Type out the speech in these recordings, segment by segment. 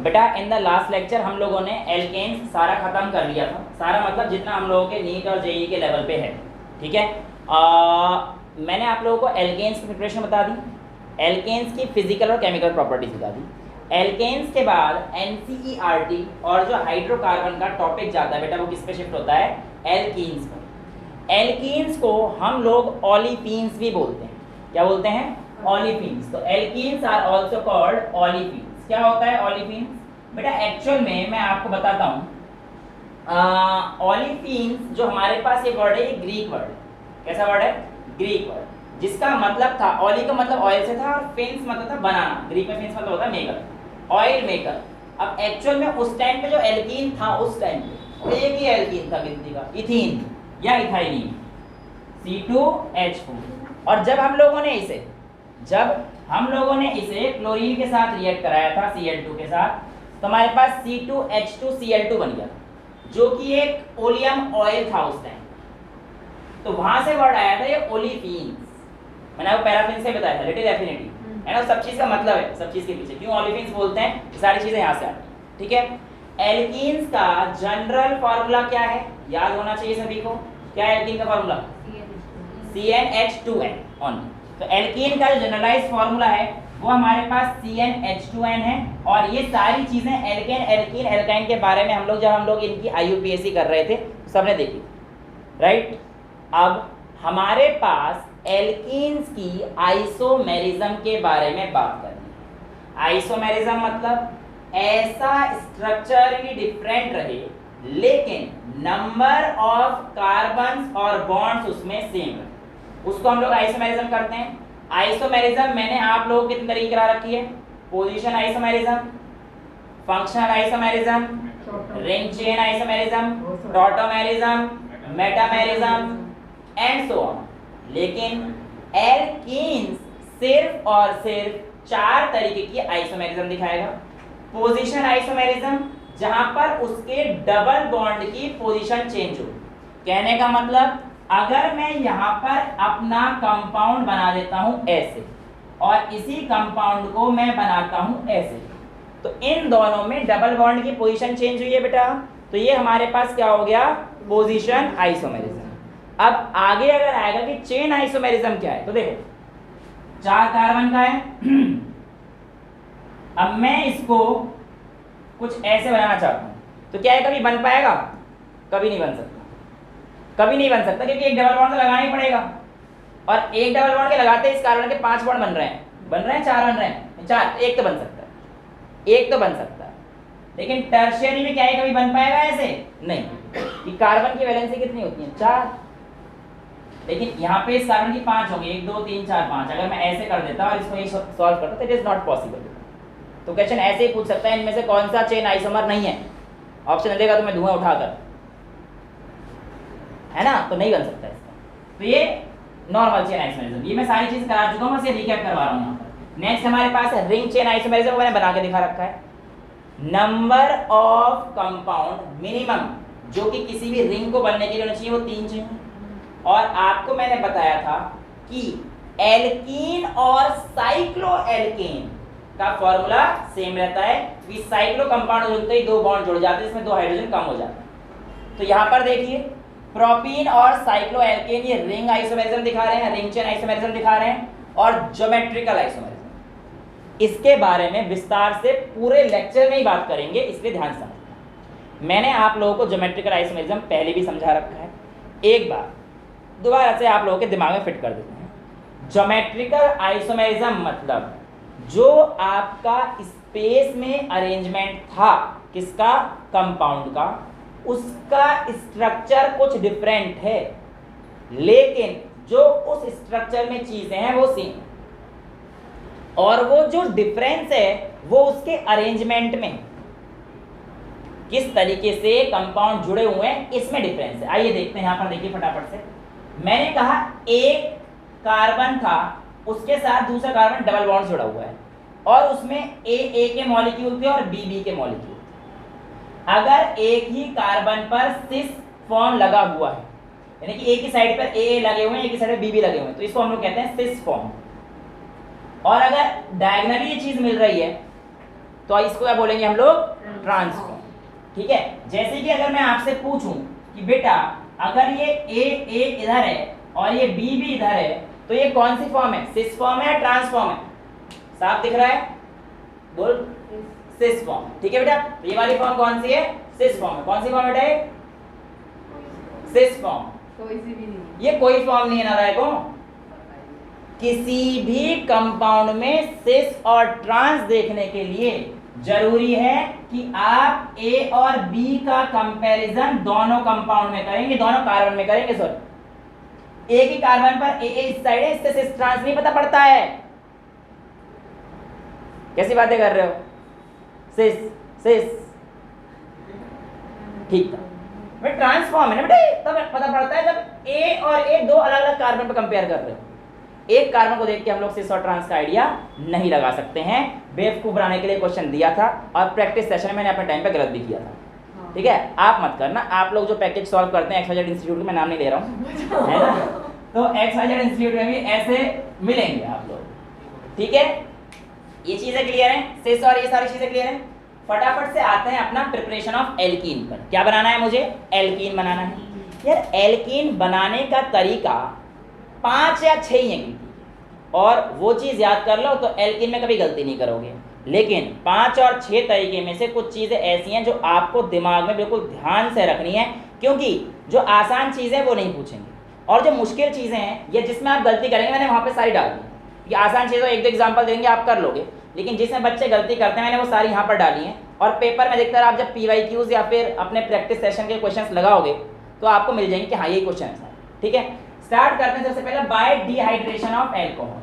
बेटा in the last lecture हम लोगों ने एल्केन्स सारा खत्म कर लिया था, सारा मतलब जितना हम लोगों के नीट और जेई के लेवल पे है, ठीक है। मैंने आप लोगों को एल्केन्स की प्रिपरेशन बता दी, एल्केन्स की फिजिकल और केमिकल प्रॉपर्टीज बता दी। एल्केन्स के बाद एनसीईआरटी और जो हाइड्रोकार्बन का टॉपिक जाता है बेटा वो किस पे शिफ्ट होता है, एल्कीन्स पर। एल्कीन्स को हम लोग ओलिफीन्स भी बोलते हैं, क्या बोलते हैं, ओलिफीन्स। तो एल्कीन्स आर आल्सो कॉल्ड ओलिफीन्स। क्या होता है ओलिफीन्स बेटा, एक्चुअल में मैं आपको बताता हूँ, ओलिफीन्स जो हमारे पास ये वर्ड है ये ग्रीक वर्ड है। कैसा वर्ड है, ग्रीक वर्ड, जिसका मतलब था, ओली का मतलब ऑयल से था और फिन्स मतलब था बनाना, ग्रीक में फिन्स मतलब होता है मेकर, ऑयल मेकर। अब एक्चुअल में उस टाइम पे जो एल्कीन था, उस टाइम पे एक ही एल्कीन था गिनती का, इथीन या इथाइलिन, C2H4। और जब हम लोगों ने इसे क्लोरीन के साथ रिएक्ट कराया था Cl2 के साथ, तो हमारे पास C2H2Cl2 बन गया, जो कि एक ओलियम ऑयल था उस टाइम। तो वहां से वर्ड आया था ये ओलिफीन्स। मैंने आपको पैराफिन से बताया था, लिटिल एफिनिटी है ना, सब चीज का मतलब है, सब चीज के पीछे क्यों ओलिफीन्स बोलते हैं, ये सारी चीजें यहाँ से आती हैं, ठीक है। एल्कीन्स का जनरल फार्मूला क्या है, याद होना चाहिए सभी को, क्या है एल्कीन का फार्मूला, CnH2n ओनली। तो एल्कीन का जो जनरलाइज्ड फार्मूला है वो हमारे पास CnH2n है। और ये सारी चीजें एल्केन, एल्कीन, एल्काइन के बारे में जब हम लोग इनकी IUPAC कर रहे थे सबने देखी, राइट। अब हमारे पास एल्कीन्स की आइसोमेरिज्म के बारे में बात करनी है। आइसोमेरिज्म मतलब ऐसा स्ट्रक्चरली डिफरेंट रहे लेकिन नंबर ऑफ कार्बन्स और बॉन्ड्स उसमें सेम रहे, उसको हम लोग आइसोमेरिज्म करते हैं। आइसोमेरिज्म मैंने आप लोगों को कितने तरीके करा रखी है, position isomerism, functional isomerism, ring chain isomerism, tautomerism, metamerism and so on. लेकिन एल्कीन्स सिर्फ और सिर्फ 4 तरीके की आइसोमेरिज्म दिखाएगा। पोजीशन आइसोमेरिज्म, जहां पर उसके डबल बॉन्ड की पोजीशन चेंज हो, कहने का मतलब अगर मैं यहाँ पर अपना कंपाउंड बना देता हूं ऐसे और इसी कंपाउंड को मैं बनाता हूं ऐसे, तो इन दोनों में डबल बॉन्ड की पोजीशन चेंज हुई है बेटा, तो ये हमारे पास क्या हो गया, पोजीशन आइसोमेरिज्म। अब आगे अगर आएगा कि चेन आइसोमेरिज्म क्या है, तो देखो 4 कार्बन का है अब मैं इसको कुछ ऐसे बनाना चाहता हूं, तो क्या है, कभी बन पाएगा, कभी नहीं बन सकता, कभी नहीं बन सकता, क्योंकि एक डबल बॉन्ड तो लगाना ही पड़ेगा। और एक डबल बॉन्ड के लगाते इस कार्बन के 5 बॉन्ड बन रहे हैं, 4 बन रहे हैं, 4, एक तो बन सकता है, एक तो बन सकता है। लेकिन टर्शियरी में क्या है, कभी बन पाएगा ऐसे नहीं, कि कार्बन की वैलेंसी कितनी होती है, 4, लेकिन यहाँ पे इस कार्बन की 5 होंगी, 1 2 3 4 5। अगर मैं ऐसे कर देता और इसको ये सॉल्व करता तो इट इज नॉट पॉसिबल। तो क्वेश्चन ऐसे ही पूछ सकता है, इनमें से कौन सा चेन आइसोमर नहीं है, ऑप्शन देगा तो मैं धुआं उठाकर, है ना, तो नहीं बन सकता इसका। तो ये नॉर्मल चेन आइसोमेरिज्म, ये मैं सारी चीज करा चुका हूं, बस ये रिकैप करवा रहा हूं यहाँ पर। नेक्स्ट हमारे पास है रिंग चेन आइसोमेरिज्म, मैंने बना के दिखा रखा है। नंबर ऑफ कंपाउंड मिनिमम जो कि किसी भी रिंग को बनने के लिए होना चाहिए वो 3 चाहिए। और आपको मैंने बताया था कि एल्कीन और साइक्लोएल्केन का फॉर्मूला सेम रहता है, कि साइक्लो कंपाउंड जुड़ते ही 2 बॉन्ड जुड़ जाते हैं, इसमें 2 हाइड्रोजन कम हो जाता है। तो यहाँ पर देखिए प्रोपीन और साइक्लोएल्केन ये रिंग आइसोमेरिज्म दिखा रहे हैं, रिंग चेन आइसोमेरिज्म दिखा रहे हैं, और ज्योमेट्रिकल आइसोमेरिज्म। इसके बारे में विस्तार से पूरे लेक्चर में ही बात करेंगे, इसलिए ध्यान से। मैंने आप लोगों को ज्योमेट्रिकल आइसोमेरिज्म पहले भी समझा रखा है, एक बार दोबारा से आप लोगों के दिमाग में फिट कर देते हैं। ज्योमेट्रिकल आइसोमेरिज्म मतलब जो आपका स्पेस में अरेंजमेंट था किसका, कंपाउंड का, उसका स्ट्रक्चर कुछ डिफरेंट है, लेकिन जो उस स्ट्रक्चर में चीजें हैं वो सेम, और वो जो डिफरेंस है वो उसके अरेंजमेंट में, किस तरीके से कंपाउंड जुड़े हुए हैं इसमें डिफरेंस है। आइए देखते हैं, यहाँ पर देखिए फटाफट से। मैंने कहा एक कार्बन था, उसके साथ दूसरा कार्बन डबल बॉन्ड जुड़ा हुआ है, और उसमें ए के मॉलिक्यूल थे और बी के मॉलिक्यूल थे। अगर एक ही कार्बन पर सिस फॉर्म लगा हुआ है, यानी कि एक ही साइड पर ए लगे हुए हैं, एक ही साइड पर बी लगे हुए हैं, तो इसको हम लोग कहते हैं सिस फॉर्म। और अगर डायगोनली ये चीज मिल रही है तो इसको क्या बोलेंगे हम लोग, ट्रांसफॉर्म। ठीक है, जैसे कि अगर मैं आपसे पूछूं कि बेटा अगर ये ए इधर है और ये बी भी इधर है तो ये कौन सी फॉर्म है, सिस फॉर्म है या ट्रांसफॉर्म है? साफ दिख रहा है, बोल, सिस फॉर्म। ठीक है बेटा, तो ये वाली फॉर्म कौन सी है, सिस फॉर्म है। कौन सी फॉर्म बेटा है, सिस फॉर्म। कोई सी भी नहीं, ये कोई फॉर्म नहीं है ना राय को, किसी भी कंपाउंड में सिस और ट्रांस देखने के लिए जरूरी है कि आप ए और बी का कंपैरिजन दोनों कंपाउंड में करेंगे, दोनों कार्बन में करेंगे। सॉरी, एक ही कार्बन पर ए इस साइड है, इससे सिस ट्रांस नहीं पता पड़ता है। कैसी बातें कर रहे हो, सिस सिस, ठीक था, मैं ट्रांसफॉर्म है ना बेटा, तब पता पड़ता है जब ए और ए दो अलग अलग कार्बन पर कंपेयर कर रहे हो। एक कार्बन को देख के हम लोग सिस और ट्रांस का आइडिया नहीं लगा सकते हैं। बेवकूफ बनाने के लिए क्वेश्चन दिया था और प्रैक्टिस सेशन में मैंने अपने टाइम पे गलत भी किया था। ठीक है, आप मत करना। आप लोग जो पैकेज सॉल्व करते हैं एक्सवाईजेड इंस्टीट्यूट में, मैं नाम नहीं ले रहा हूँ, है ना, तो एक्सवाईजेड इंस्टीट्यूट में भी ऐसे मिलेंगे आप लोग। ठीक है, ये चीजें क्लियर हैं, सिस और ये सारी चीजें क्लियर हैं। फटाफट से आते हैं अपना प्रिपरेशन ऑफ एल्कीन पर। क्या बनाना है मुझे, एल्कीन बनाना है। यार एल्कीन बनाने का तरीका 5 या 6 ही है और वो चीज़ याद कर लो तो एल्कीन में कभी गलती नहीं करोगे। लेकिन 5 और 6 तरीके में से कुछ चीज़ें ऐसी हैं जो आपको दिमाग में बिल्कुल ध्यान से रखनी है, क्योंकि जो आसान चीज़ें वो नहीं पूछेंगे और जो मुश्किल चीज़ें हैं या जिसमें आप गलती करेंगे, मैंने वहाँ पे सारी डाल दी कि आसान चीज़ों एक दो एग्जाम्पल देंगे आप कर लोगे, लेकिन जिसमें बच्चे गलती करते हैं मैंने वो सारी यहाँ पर डाली हैं। और पेपर में देखकर आप जब PYQs या फिर अपने प्रैक्टिस सेशन के क्वेश्चंस लगाओगे तो आपको मिल जाएंगे कि हाँ ये क्वेश्चन है सारे। ठीक है, स्टार्ट करते हैं सबसे पहले bye dehydration of alcohol.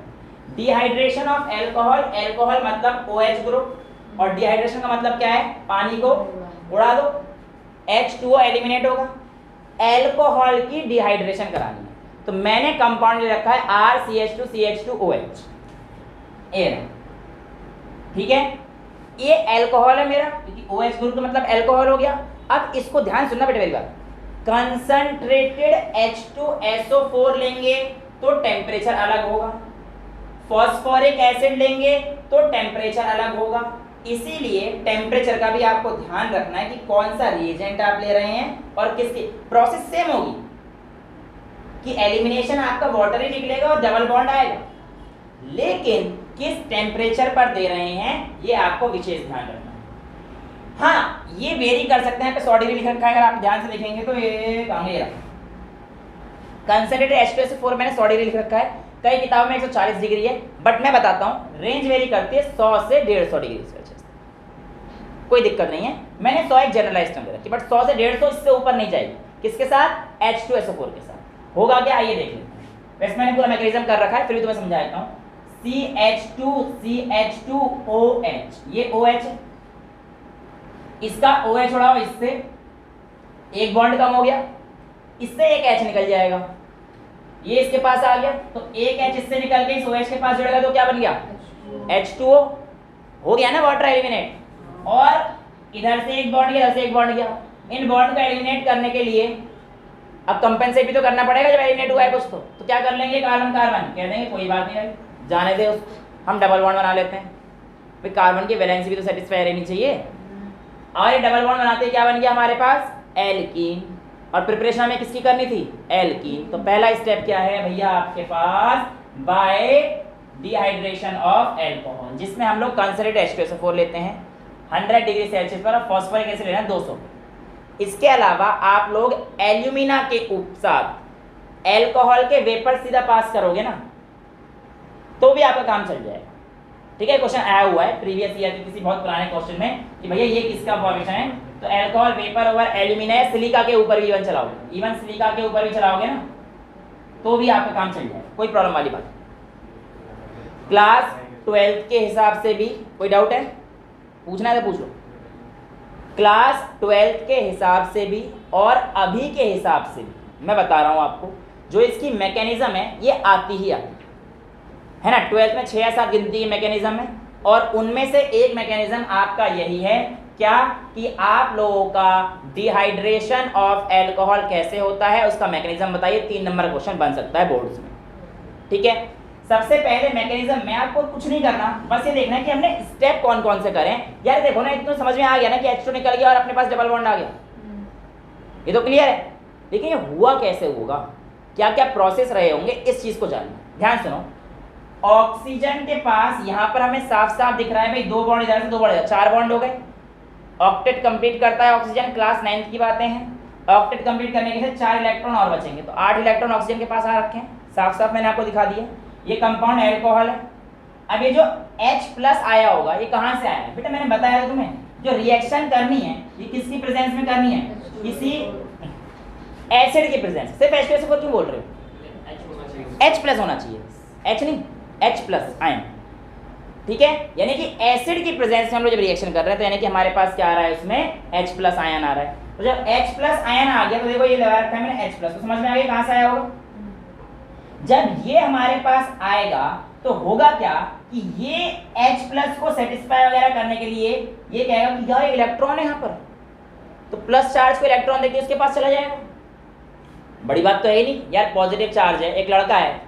Dehydration of alcohol, alcohol मतलब OH ग्रुप और डिहाइड्रेशन का मतलब क्या है, पानी को उड़ा दो, H2O एलिमिनेट होगा, एल्कोहल की डिहाइड्रेशन करानी है। तो मैंने कंपाउंड ले रखा है RCH2CH2OH। ठीक है, ये एल्कोहल है मेरा, क्योंकि OH ग्रुप का मतलब एल्कोहल हो गया। अब इसको ध्यान सुनना बेटा मेरी बात, कंसंट्रेटेड H2SO4 लेंगे तो टेम्परेचर अलग होगा, फॉस्फोरिक एसिड लेंगे तो टेम्परेचर अलग होगा। इसीलिए टेम्परेचर का भी आपको ध्यान रखना है कि कौन सा रिएजेंट आप ले रहे हैं और किसकी। प्रोसेस सेम होगी कि एलिमिनेशन आपका वाटर ही निकलेगा और डबल बॉन्ड आएगा, लेकिन किस टेम्परेचर पर दे रहे हैं ये आपको विशेष ध्यान रखना है। हाँ, ये वेरी कर सकते हैं, 100 डिग्री लिख रखा है, अगर आप ध्यान से देखेंगे तो ये कंसंट्रेटेड H2SO4 मैंने 100 डिग्री लिख रखा है, कई किताबों में 140 डिग्री है, बट मैं बताता हूँ रेंज वेरी करती है 100 से 150 डिग्री सेल्सियस, कोई दिक्कत नहीं है। मैंने 100 एक जनरलाइज टर्म दे रखी, बट 100 से 150 इससे ऊपर नहीं जाएगी। किसके साथ, H2SO4 के साथ। होगा क्या, आइए देख लेते हैं। वैसे मैंने पूरा मैकेनिज्म कर रखा है, फिर भी तुम्हें समझा देता हूँ। CH2CH2OH, ये OH है, इसका OH उड़ाओ, इससे एक बॉन्ड कम हो गया, इससे एक H निकल जाएगा, ये इसके पास आ गया, तो एक H इससे निकल के इस OH के पास जुड़ेगा तो क्या बन गया, H2O हो गया ना, वाटर एलिमिनेट। और इधर से एक बॉन्ड गया, इधर से एक बॉन्ड गया। इन बॉन्ड को एलिमिनेट करने के लिए अब कंपेंसेट भी तो करना पड़ेगा, जब एलिमिनेट हुआ है कुछ तो क्या कर लेंगे, कार्बन कार्बन कह देंगे कोई बात नहीं भाई, जाने दे उसको, हम डबल बॉन्ड बना लेते हैं। भाई कार्बन की वैलेंसी भी तो सेटिस्फाई रहनी चाहिए। और ये डबल बॉन्ड बनाते क्या बन गया हमारे पास, एल्कीन। और प्रिपरेशन हमें किसकी करनी थी, एल्कीन। तो पहला स्टेप क्या है भैया आपके पास, बाय डिहाइड्रेशन ऑफ एल्कोहल, जिसमें हम लोग कंसंट्रेटेड H2SO4 लेते हैं 100 डिग्री सेल्सियस पर, और फॉस्फोरिक एसिड लेना 200। इसके अलावा आप लोग एल्यूमिना के साथ एल्कोहल के वेपर सीधा पास करोगे ना तो भी आपका काम चल जाएगा। ठीक है, क्वेश्चन आया हुआ है प्रीवियस ईयर के किसी बहुत पुराने क्वेश्चन में कि भैया ये किसका फॉर्मेशन है, तो alcohol vapour over alumina, silica के ऊपर भी इवन चलाओगे, इवन सिलिका के ऊपर भी चलाओगे ना तो भी आपका काम चल जाएगा, कोई प्रॉब्लम वाली बात। क्लास 12th के हिसाब से भी कोई डाउट है, पूछना है तो पूछ लो। क्लास 12th के हिसाब से भी और अभी के हिसाब से भी मैं बता रहा हूँ आपको, जो इसकी मैकेनिज्म है ये आती ही आती है ना। 12th में 6 या 7 गिनती की मैकेनिज्म है, और उनमें से एक मैकेनिज्म आपका यही है क्या, कि आप लोगों का डिहाइड्रेशन ऑफ एल्कोहल कैसे होता है उसका मैकेनिज्म बताइए। 3 नंबर क्वेश्चन बन सकता है बोर्ड्स में। ठीक है, सबसे पहले मैकेनिज्म में आपको कुछ नहीं करना, बस ये देखना है कि हमने स्टेप कौन कौन से करें। यार देखो ना, इतना समझ में आ गया ना कि H2 निकल गया और अपने पास डबल बॉन्ड आ गया, ये तो क्लियर है। लेकिन ये हुआ कैसे होगा, क्या क्या प्रोसेस रहे होंगे, इस चीज को जानना। ध्यान सुनो, ऑक्सीजन के पास यहाँ पर हमें साफ साफ दिख रहा है भाई 2 बॉन्ड इधर से 2 बॉन्ड इधर, 4 बॉन्ड हो गए। ऑक्टेट कंप्लीट करता है ऑक्सीजन, क्लास 9th की बातें हैं। ऑक्टेट कंप्लीट करने के बाद 4 इलेक्ट्रॉन और बचेंगे, तो 8 इलेक्ट्रॉन ऑक्सीजन के पास आ रखे हैं, साफ साफ मैंने आपको दिखा दिया। ये कंपाउंड एल्कोहल है। अब ये जो H+ आया होगा, ये कहाँ से आया है बेटा, मैंने बताया था तुम्हें, जो रिएक्शन करनी है ये किसकी प्रेजेंस में करनी है, किसी एसिड की प्रेजेंस। सिर्फ H2SO4 क्यों बोल रहे हो, H+ होना चाहिए, H नहीं, H+ आयन, ठीक है। यानी कि एसिड की प्रेजेंस में हम लोग जब रिएक्शन कर रहे हैं तो यानी कि हमारे पास क्या आ रहा है, उसमें H+ आयन आ रहा है। तो जब H+ आयन आ गया तो देखो ये लगा रखा है मैंने H+, तो समझ में आ गया कहाँ से आया होगा। जब ये हमारे पास आएगा तो होगा क्या कि ये H+ को सेटिस्फाई वगैरह करने के लिए ये कहेगा कि यार इलेक्ट्रॉन है यहाँ पर, तो प्लस चार्ज को इलेक्ट्रॉन देके उसके पास चला जाएगा। बड़ी बात तो है ही नहीं यार, पॉजिटिव चार्ज है, एक लड़का है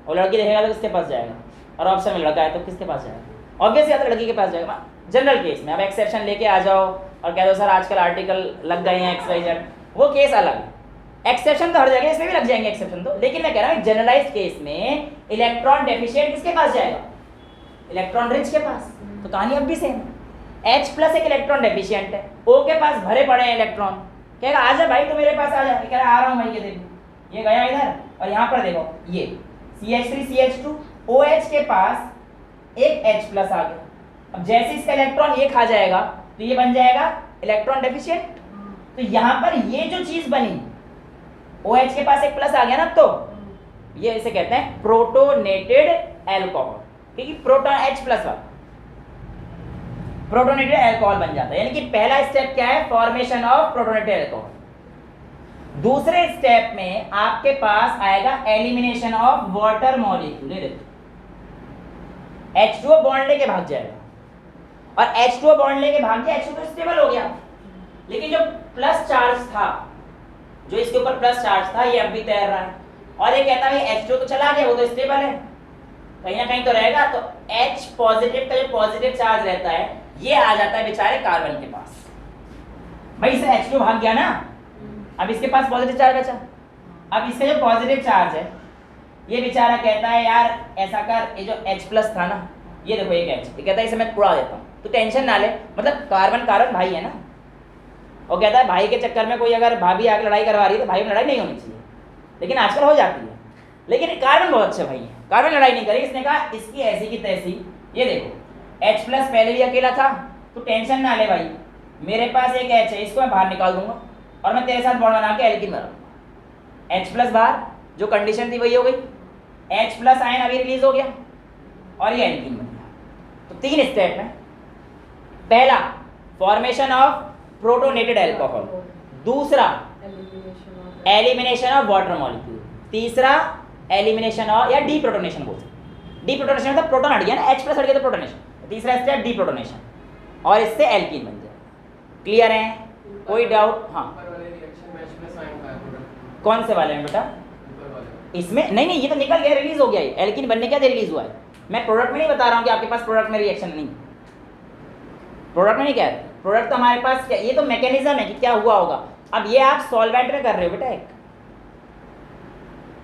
और लड़की देखेगा तो किसके पास जाएगा, और ऑप्शन में लड़का है तो किसके पास जाएगा, ऑब्वियसली या तो लड़की के पास जाएगा। जनरल केस में अब एक्सेप्शन लेके आ जाओ और कह दो सर आजकल आर्टिकल लग गए हैं XYZ, वो केस अलग है। एक्सेप्शन तो हर जगह, इसमें भी लग जाएंगे एक्सेप्शन तो, लेकिन मैं कह रहा हूँ जनरलाइज केस में इलेक्ट्रॉन डेफिशिएंट किसके पास जाएगा, इलेक्ट्रॉन रिच के पास। तो कहानी अब भी सेम, H+ एक इलेक्ट्रॉन डेफिशिएंट है, O के पास भरे पड़े हैं इलेक्ट्रॉन, कहेगा आजा भाई तो मेरे पास आ जा, कह रहा आ रहा हूँ भाई, ये देखो ये गया इधर, और यहाँ पर देखो ये CH3CH2 OH के पास एक H+ आ गया। अब जैसे इसका इलेक्ट्रॉन ये खा जाएगा तो ये बन जाएगा इलेक्ट्रॉन डेफिशिएंट। तो यहाँ पर ये जो चीज बनी, OH के पास एक प्लस आ गया ना, तो ये इसे कहते हैं प्रोटोनेटेड एल्कोहल, क्योंकि प्रोटॉन H+ वाला प्रोटोनेटेड एल्कोहल बन जाता है। यानी कि पहला स्टेप क्या है, फॉर्मेशन ऑफ प्रोटोनेटेड एल्कोहल। दूसरे स्टेप में आपके पास आएगा एलिमिनेशन ऑफ वाटर मॉलिक्यूल। देखो H2O बॉन्ड लेके भाग जाएगा, और H2O बॉन्ड लेके भाग गया, H2O तो स्टेबल हो गया, लेकिन जो प्लस चार्ज था, जो इसके ऊपर प्लस चार्ज था, ये अब भी तैर रहा है, और ये कहता है H2O तो चला गया, वो तो स्टेबल है, कहीं ना कहीं तो रहेगा। तो H पॉजिटिव का जो पॉजिटिव चार्ज रहता है ये आ जाता है बेचारे कार्बन के पास। भाई इसे H2O भाग गया ना, अब इसके पास पॉजिटिव चार्ज बचा। अब इसका जो पॉजिटिव चार्ज है ये बेचारा कहता है यार ऐसा कर, ये जो H+ था ना, ये देखो एक H, ये कहता है इसे मैं उड़ा देता हूँ, तो टेंशन ना ले, मतलब कार्बन कार्बन भाई है ना। वो कहता है भाई के चक्कर में कोई अगर भाभी आके लड़ाई करवा रही है तो भाई में लड़ाई नहीं होनी चाहिए, लेकिन आजकल हो जाती है। लेकिन कार्बन बहुत अच्छे भाई है, कार्बन लड़ाई नहीं करेगी। इसने कहा इसकी ऐसी की तैसी, ये देखो H+ पहले भी अकेला था, तो टेंशन ना ले भाई, मेरे पास एक H है, इसको मैं बाहर निकाल दूंगा और मैं तेरे साथ बॉन्ड बना के एल्कीन बनाऊंगा। H+ बाहर, जो कंडीशन थी वही हो गई, H+ आयन अभी रिलीज हो गया और ये एल्कीन बन गया। तो 3 स्टेप में, पहला फॉर्मेशन ऑफ प्रोटोनेटेड एल्कोहल, दूसरा एलिमिनेशन ऑफ वाटर मॉलिक्यूल, तीसरा एलिमिनेशन ऑफ या डीप्रोटोनेशन बोल सकते। डीप्रोटोनेशन मतलब प्रोटॉन हट गया ना, H+ हट गया तो प्रोटोनेशन, तीसरा स्टेप डीप्रोटोनेशन, और इससे एल्कीन बन जाए। क्लियर है, कोई डाउट? हाँ कौन से वाले में बेटा, इसमें नहीं नहीं, ये तो निकल गया, रिलीज हो गया, ये एल्कीन बनने क्या रिलीज हुआ है। मैं प्रोडक्ट में नहीं बता रहा हूँ कि आपके पास प्रोडक्ट में रिएक्शन नहीं, प्रोडक्ट में नहीं कह रहे, प्रोडक्ट तो हमारे पास क्या, ये तो मैकेनिज्म है कि क्या हुआ होगा। अब ये आप सॉल्वेंट में कर रहे हो बेटा एक,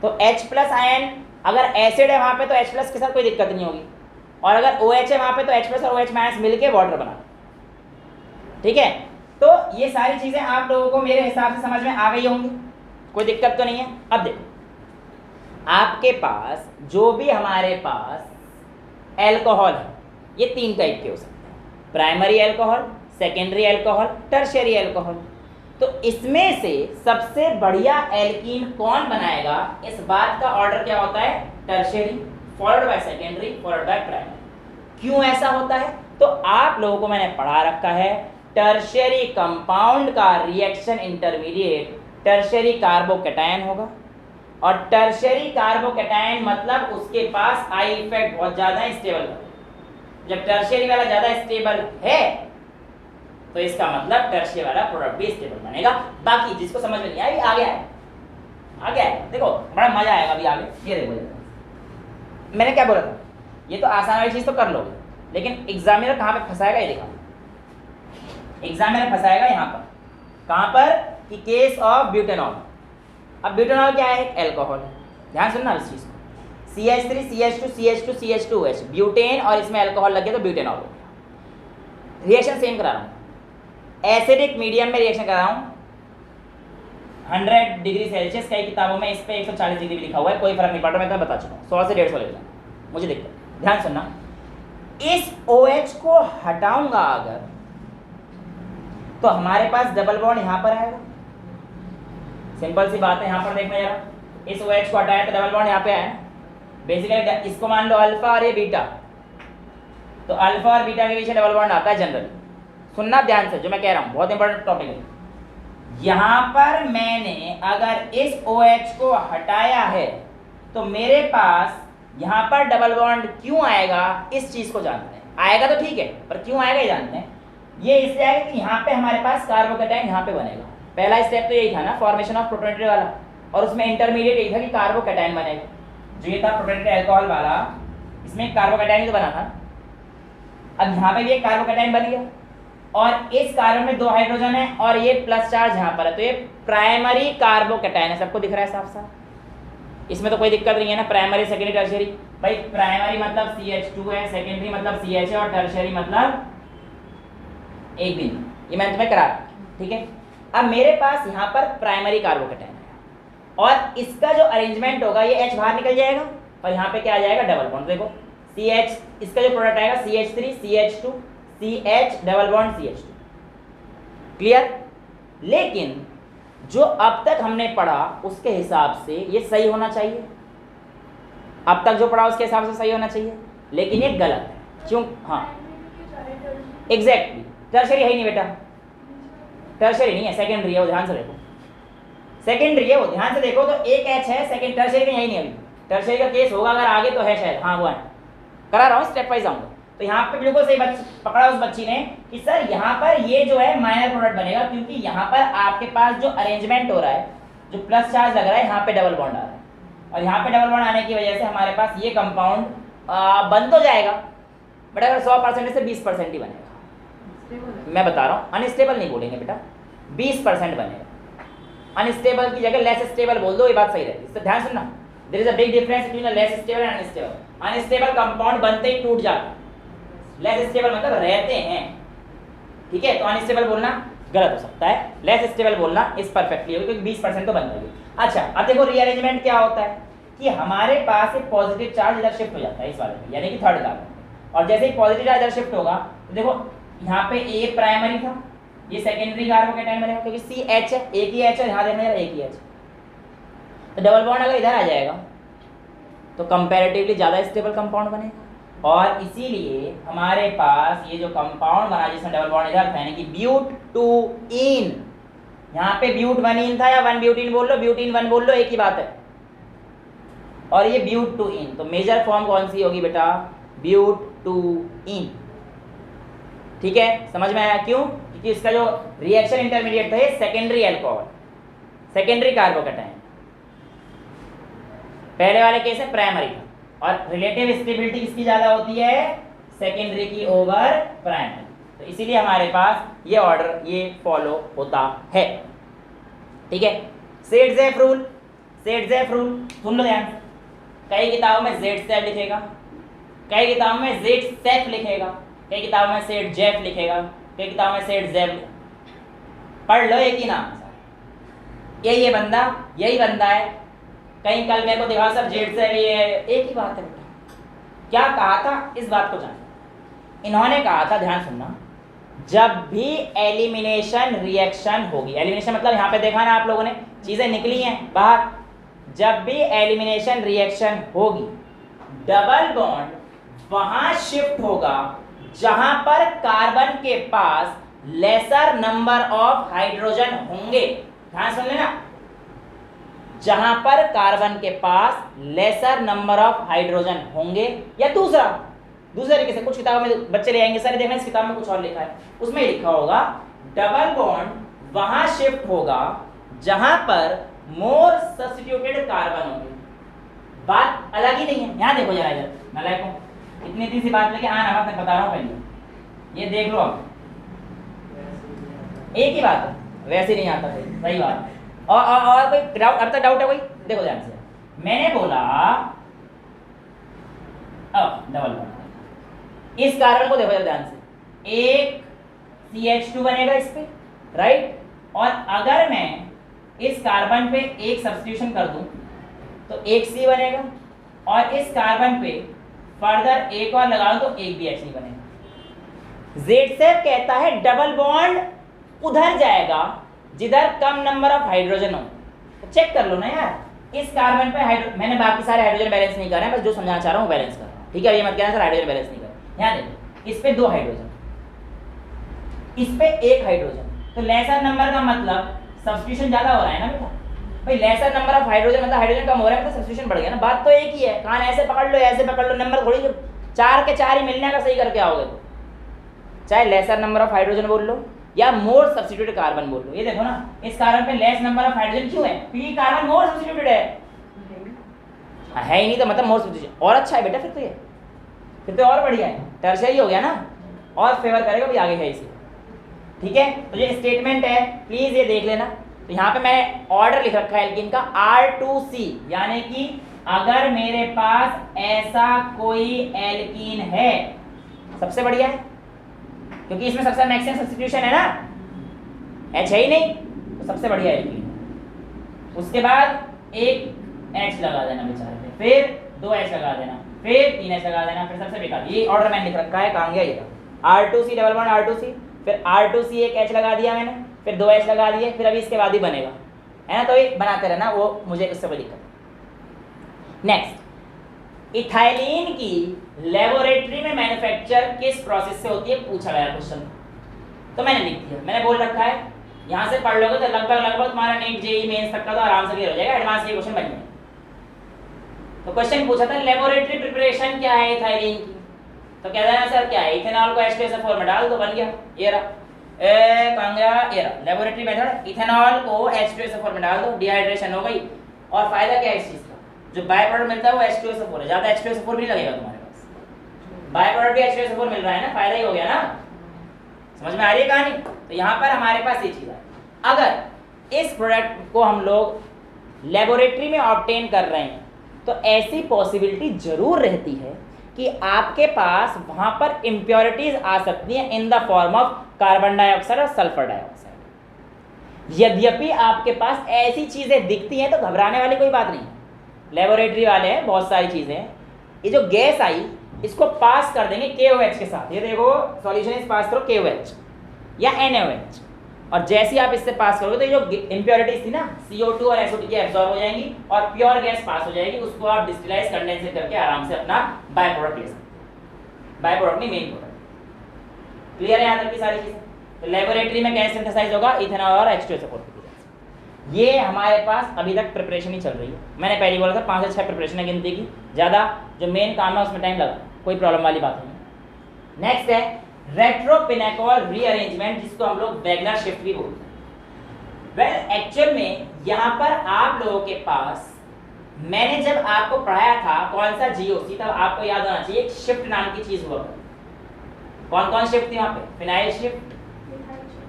तो H+ आयन अगर एसिड है वहां पे तो H+ के साथ कोई दिक्कत नहीं होगी, और अगर OH है वहां पे तो H+ और OH- माइनस मिलके वाटर बना, ठीक है। तो ये सारी चीजें आप लोगों को मेरे हिसाब से समझ में आ गई होंगी, कोई दिक्कत तो नहीं है। अब देखो आपके पास जो भी हमारे पास एल्कोहल है ये 3 टाइप के हो सकते हैं, primary alcohol, secondary alcohol, tertiary alcohol. तो इसमें से सबसे बढ़िया एल्कीन कौन बनाएगा, इस बात का ऑर्डर क्या होता है, tertiary followed by secondary followed by primary. क्यों ऐसा होता है, तो आप लोगों को मैंने पढ़ा रखा है, टर्शियरी कंपाउंड का रिएक्शन इंटरमीडिएट टर्शियरी कार्बोकैटायन होगा, और टर्शियरी कार्बोकैटायन मतलब उसके पास आई इफेक्ट बहुत ज्यादा स्टेबल है। जब टर्शियरी वाला ज्यादा स्टेबल है तो इसका मतलब टर्शियरी वाला प्रोडक्ट भी स्टेबल बनेगा। बाकी जिसको समझ में नहीं आया आ गया है, आ गया है, देखो बड़ा मजा आएगा अभी आगे, ये देखो मैंने क्या बोला था, ये तो आसान वाली चीज़ तो कर लोगे, लेकिन एग्जामिनर कहाँ पे फंसाएगा ये देखा। एग्जामिनर फंसाएगा यहाँ पर, कहाँ पर कि केस ऑफ ब्यूटेनॉल। अब ब्यूटेनॉल क्या है, एक एल्कोहल है, ध्यान सुनना इस चीज़ को। CH3 CH2 CH2 CH2H butane और इसमें अल्कोहल लग गया तो ब्यूटेनॉल हो गया। रिएक्शन सेम करा रहा हूँ, एसिडिक मीडियम में रिएक्शन कर रहा हूँ 100 डिग्री सेल्सियस। कई किताबों में इस पे 140 डिग्री लिखा हुआ है, कोई फर्क नहीं पड़ता, मैं तुम्हें बता चुका हूँ 100 से 150 ले लेना, मुझे दिक्कत। ध्यान सुनना, इस OH को हटाऊंगा अगर तो हमारे पास डबल बॉन्ड यहाँ पर आएगा। सिंपल सी बात है, यहाँ पर देखना जरा, इस OH को हटाया तो डबल बॉन्ड यहाँ पे आया। बेसिकली इसको मान लो अल्फा और ये बीटा, तो अल्फा और बीटा के बीच डबल बॉन्ड आता है जनरली। सुनना ध्यान से जो मैं कह रहा हूँ, बहुत इंपॉर्टेंट टॉपिक है। यहाँ पर मैंने अगर इस OH को हटाया है तो मेरे पास यहाँ पर डबल बॉन्ड क्यों आएगा, इस चीज को जानते हैं। आएगा तो ठीक है, पर क्यों आएगा ये जानते हैं। ये इसलिए आएगा कि यहाँ पे हमारे पास कार्बोकैटायन यहाँ पे बनेगा। पहला स्टेप तो यही था ना, फॉर्मेशन ऑफ प्रोटोनेटेड वाला, और उसमें इंटरमीडिएट यही था कि कार्बोकैटायन बनेगा। जो ये था प्रोटोनेटेड अल्कोहल वाला, इसमें कार्बोकैटायन ही तो बना था। अब यहाँ पे भी एक कार्बोकैटायन बन गया, और इस कार्बन में 2 हाइड्रोजन है और ये प्लस चार्ज यहाँ पर है, तो ये प्राइमरी कार्बोकैटायन है। सबको दिख रहा है साफ साफ, इसमें तो कोई दिक्कत नहीं है ना। प्राइमरी सेकेंडरी टर्शियरी, भाई प्राइमरी मतलब CH2 है, सेकेंडरी मतलब CH है, और टर्शियरी मतलब एक दिन, ये मैंने तुम्हें करा, ठीक है। अब मेरे पास यहाँ पर प्राइमरी कार्बोकैटायन है, और इसका जो अरेंजमेंट होगा ये H बाहर निकल जाएगा और यहाँ पे क्या आ जाएगा, डबल बॉन्ड। देखो CH, इसका जो प्रोडक्ट आएगा CH3 CH2 CH double bond CH2, clear. लेकिन जो अब तक हमने पढ़ा उसके हिसाब से ये सही होना चाहिए, अब तक जो पढ़ा उसके हिसाब से सही होना चाहिए, लेकिन ये गलत है। क्यों? हाँ एग्जैक्टली, टर्शरी है ही नहीं बेटा, टर्शरी नहीं है, सेकेंडरी है वो, ध्यान से देखो, सेकेंडरी है वो, ध्यान से देखो। तो एक H है, सेकेंड टर्शरी का यही नहीं, अभी टर्शरी का केस होगा अगर आगे तो है शायद, हाँ वो है, करा रहा हूँ स्टेप वाइज आऊंगा। तो यहाँ पे बिल्कुल सही पकड़ा उस बच्ची ने कि सर यहाँ पर ये जो है माइनर प्रोडक्ट बनेगा, क्योंकि यहाँ पर आपके पास जो अरेंजमेंट हो रहा है, जो प्लस चार्ज लग रहा है, यहाँ पे डबल बॉन्ड आ रहा है, और यहाँ पे डबल बॉन्ड आने की वजह से हमारे पास ये कंपाउंड बन तो जाएगा, बट अगर 100% से 20% ही बनेगा। मैं बता रहा हूँ, अनस्टेबल नहीं बोलेंगे बेटा, 20% बनेगा। अनस्टेबल की जगह लेस स्टेबल बोल दो, ये बात सही रहती है। तो ध्यान सुनना, there is a big difference between less stable and unstable. Unstable compound बनते ही टूट जाता है, लेस स्टेबल मतलब रहते हैं, ठीक है। तो अनस्टेबल बोलना गलत हो सकता है, लेस स्टेबल बोलना इस परफेक्टली होगी, क्योंकि 20% तो बन जाएगी। अच्छा, अब देखो रीअरेंजमेंट क्या होता है कि हमारे पास एक पॉजिटिव चार्ज इधर शिफ्ट हो जाता है इस वाले में, यानी कि थर्ड कार्बन, और जैसे ही पॉजिटिव चार्ज इधर शिफ्ट होगा तो देखो यहाँ पे ए प्राइमरी था, ये सेकेंडरी कार्बोकैटायन बनेगा, क्योंकि CH है, एक ही H है, यहाँ देखना यार एक ही H। तो डबल बॉन्ड अगर इधर आ जाएगा तो कंपैरेटिवली ज़्यादा स्टेबल कंपाउंड बनेगा, और इसीलिए हमारे पास ये जो कंपाउंड बना जिसमें डबल बॉन्ड इधर था, यानी कि ब्यूट-2-ईन, यहाँ पे ब्यूट-1-ईन था या 1-ब्यूटीन बोल लो, ब्यूटीन-1 बोल लो, एक ही बात है, और ये ब्यूट-2-ईन। तो मेजर फॉर्म कौन सी होगी बेटा, ब्यूट-2-ईन, ठीक है। समझ में आया क्यों? क्योंकि इसका जो रिएक्शन इंटरमीडिएट था ये सेकेंडरी अल्कोहल, सेकेंडरी कार्बोकैटायन, पहले वाले केस है प्राइमरी था, और रिलेटिव स्टेबिलिटी किसकी ज्यादा होती है, सेकेंडरी की ओवर प्राइमरी। तो इसीलिए हमारे पास ये ऑर्डर ये फॉलो होता है, ठीक है। सेट-ज़ेफ रूल, सेट-ज़ेफ रूल सुन लो ध्यान से। कई किताबों में Z-सेफ लिखेगा, कई किताबों में Z-सेफ लिखेगा, कई किताबों में सेट-जेफ लिखेगा, कई किताबों में सेट-जेफ। पढ़ लो एक ही नाम, ये बंदा यही बंदा है। कहीं कल मेरे को दिखा सर Z-सेफ, ये एक ही बात है बेटा। क्या कहा था इस बात को जान, इन्होंने कहा था, ध्यान सुनना, जब भी एलिमिनेशन रिएक्शन होगी, एलिमिनेशन मतलब यहाँ पे देखा ना आप लोगों ने, चीजें निकली हैं बाहर, जब भी एलिमिनेशन रिएक्शन होगी डबल बॉन्ड वहां शिफ्ट होगा जहां पर कार्बन के पास लेसर नंबर ऑफ हाइड्रोजन होंगे। ध्यान सुन लेना, जहां पर कार्बन के पास लेसर नंबर ऑफ हाइड्रोजन होंगे, या दूसरे तरीके से कुछ किताबों में बच्चे ले आएंगे सर देखना इस किताब में कुछ और लिखा है, उसमें लिखा होगा डबल बॉन्ड वहां शिफ्ट होगा जहां पर मोर सब्स्टिट्यूटेड कार्बन होंगे, बात अलग ही नहीं है। यहाँ देखो जरा इधर नालायकों, इतनी इतनी सी बात लेके आना मत, मैं बता रहा हूँ पहले, ये देख लो अब एक ही बात है, वैसे नहीं आता सही बात। और कोई डाउट, अब तक डाउट है कोई? देखो ध्यान से, मैंने बोला अब डबल बॉन्ड, इस कार्बन को देखो ध्यान से, एक CH2 बनेगा इस पे, राइट, और अगर मैं इस कार्बन पे एक सब्स्टिट्यूशन कर दूं तो एक C बनेगा, और इस कार्बन पे फर्दर एक और लगा दूं तो एक भी H नहीं बनेगा। Z कहता है डबल बॉन्ड उधर जाएगा जिधर कम नंबर ऑफ हाइड्रोजन हो। तो चेक कर लो ना यार, इस कार्बन पे मैंने बाकी सारे हाइड्रोजन बैलेंस नहीं कर रहे हैं, बस जो समझाना चाह रहा हूँ बैलेंस कर रहा हूँ, ठीक है? ये मत कहना सर हाइड्रोजन बैलेंस नहीं कर रहा। यहाँ देखो, इस पे 2 हाइड्रोजन, इस पे 1 हाइड्रोजन, तो लेसर नंबर का मतलब सब्स्टिट्यूशन ज्यादा हो रहा है ना बेटा भाई। लेसर नंबर ऑफ हाइड्रोजन मतलब हाइड्रोजन कम हो रहा है, मतलब सब्स्टिट्यूशन बढ़ गया ना। बात तो एक ही है, कान ऐसे पकड़ लो ऐसे पकड़ लो, नंबर थोड़ी 4 के 4 ही मिलने का सही करके आओगे तो, चाहे लेसर नंबर ऑफ हाइड्रोजन बोल लो या मोर सब्स्टिट्यूटेड कार्बन बोल लो। ये देखो ना, इस कार्बन पे लेस नंबर ऑफ हाइड्रोजन क्यों है? क्योंकि कार्बन मोर सब्स्टिट्यूटेड है ही नहीं, तो मतलब मोर सब्स्टिट्यूशन और अच्छा है बेटा, फिर तो और बढ़िया है, टर्शियरी हो गया ना, और फेवर करेगा भी आगे है इसी, ठीक है? तो ये स्टेटमेंट है, प्लीज ये देख लेना। तो यहाँ पे मैंने ऑर्डर लिख रखा है एल्कीन का R2C, यानी कि अगर मेरे पास ऐसा कोई एल्कीन है, सबसे बढ़िया है, क्योंकि इसमें सबसे मैक्सिमम सब्स्टिट्यूशन है ना, H है ही नहीं, तो सबसे बढ़िया एल्कीन। उसके बाद एक H लगा देना बेचारे पे, फिर 2 H लगा देना, फिर 3 H लगा देना, फिर सबसे बेकार ये ऑर्डर मैंने लिख रखा है, कहाँ गया ये? R2C डबल बॉन्ड R2C, फिर R2C एक H लगा दिया मैंने, फिर 2 H लगा दिए, फिर अभी इसके बाद ही बनेगा, है ना? तो ये बनाते रहना, वो मुझे उससे कोई दिक्कत। नेक्स्ट, इथाइलिन की लेबोरेटरी में मैन्युफैक्चर किस प्रोसेस से होती है, पूछा गया क्वेश्चन, तो मैंने लिख दिया, मैंने बोल रखा है, यहाँ से पढ़ लोगे तो लगभग तुम्हारा नीट जेई मेंस तक का तो आराम से क्लियर हो जाएगा, एडवांस ये क्वेश्चन बन जाएगा। तो क्वेश्चन पूछा था लेबोरेटरी प्रिपरेशन क्या है इथाइलिन की, तो कह देना सर क्या है, इथेनॉल को H2SO4 में डाल दो, बन गया, ये रहा कहाँ गया, ये रहा लेबोरेटरी मेथड, इथेनॉल को H2SO4 में डाल दो, डिहाइड्रेशन हो गई। और फायदा क्या है इस चीज का, जो बाय प्रोडक्ट मिलता है वो H2SO4 है, ज्यादा H2SO4 भी लगेगा तुम्हारे पास, बाय प्रोडक्ट भी H2SO4 मिल रहा है ना, फायदा ही हो गया ना, समझ में आ रही है कहानी? तो यहाँ पर हमारे पास ये चीज है, अगर इस प्रोडक्ट को हम लोग लेबोरेटरी में ऑब्टेन कर रहे हैं तो ऐसी पॉसिबिलिटी जरूर रहती है कि आपके पास वहां पर इम्प्योरिटीज आ सकती हैं in the form of carbon dioxide और सल्फर डाइऑक्साइड। यद्यपि आपके पास ऐसी चीजें दिखती हैं तो घबराने वाली कोई बात नहीं, लेबोरेटरी वाले हैं बहुत सारी चीजें, ये जो गैस आई इसको पास कर देंगे KOH के साथ, ये देखो solution is pass through KOH या NaOH, और जैसे ही आप इससे पास करोगे तो ये जो इम्प्योरिटीज थी ना CO2 और SO2 की एब्जॉर्ब हो जाएंगी और प्योर गैस पास हो जाएगी, उसको आप डिस्टिलाइज कंडेंसेट करके आराम से अपना बाय प्रोडक्ट ले सकते, बाय प्रोडक्ट नहीं मेन प्रोडक्ट। क्लियर है यहाँ तक की सारी चीजें? तो लेबोरेटरी में गैस सिंथेसाइज होगा इथेनॉल और H2SO4 की वजह से। ये हमारे पास अभी तक प्रिपरेशन ही चल रही है, मैंने पहले बोला था 5 से 6 प्रिपरेशन है गिनती की, ज़्यादा जो मेन काम है उसमें टाइम लगा, कोई प्रॉब्लम वाली बात नहीं। नेक्स्ट है रेट्रोपिनेकॉल रीअरेंजमेंट, जिसको हम लोग वैगनर शिफ्ट भी बोलते हैं। वेल एक्चुअल में यहाँ पर आप लोगों के पास, मैंने जब आपको पढ़ाया था कौन सा GOC, तब आपको याद होना चाहिए एक शिफ्ट नाम की चीज हुआ। कौन कौन शिफ्ट थी वहाँ पे? फिनाइल शिफ्ट,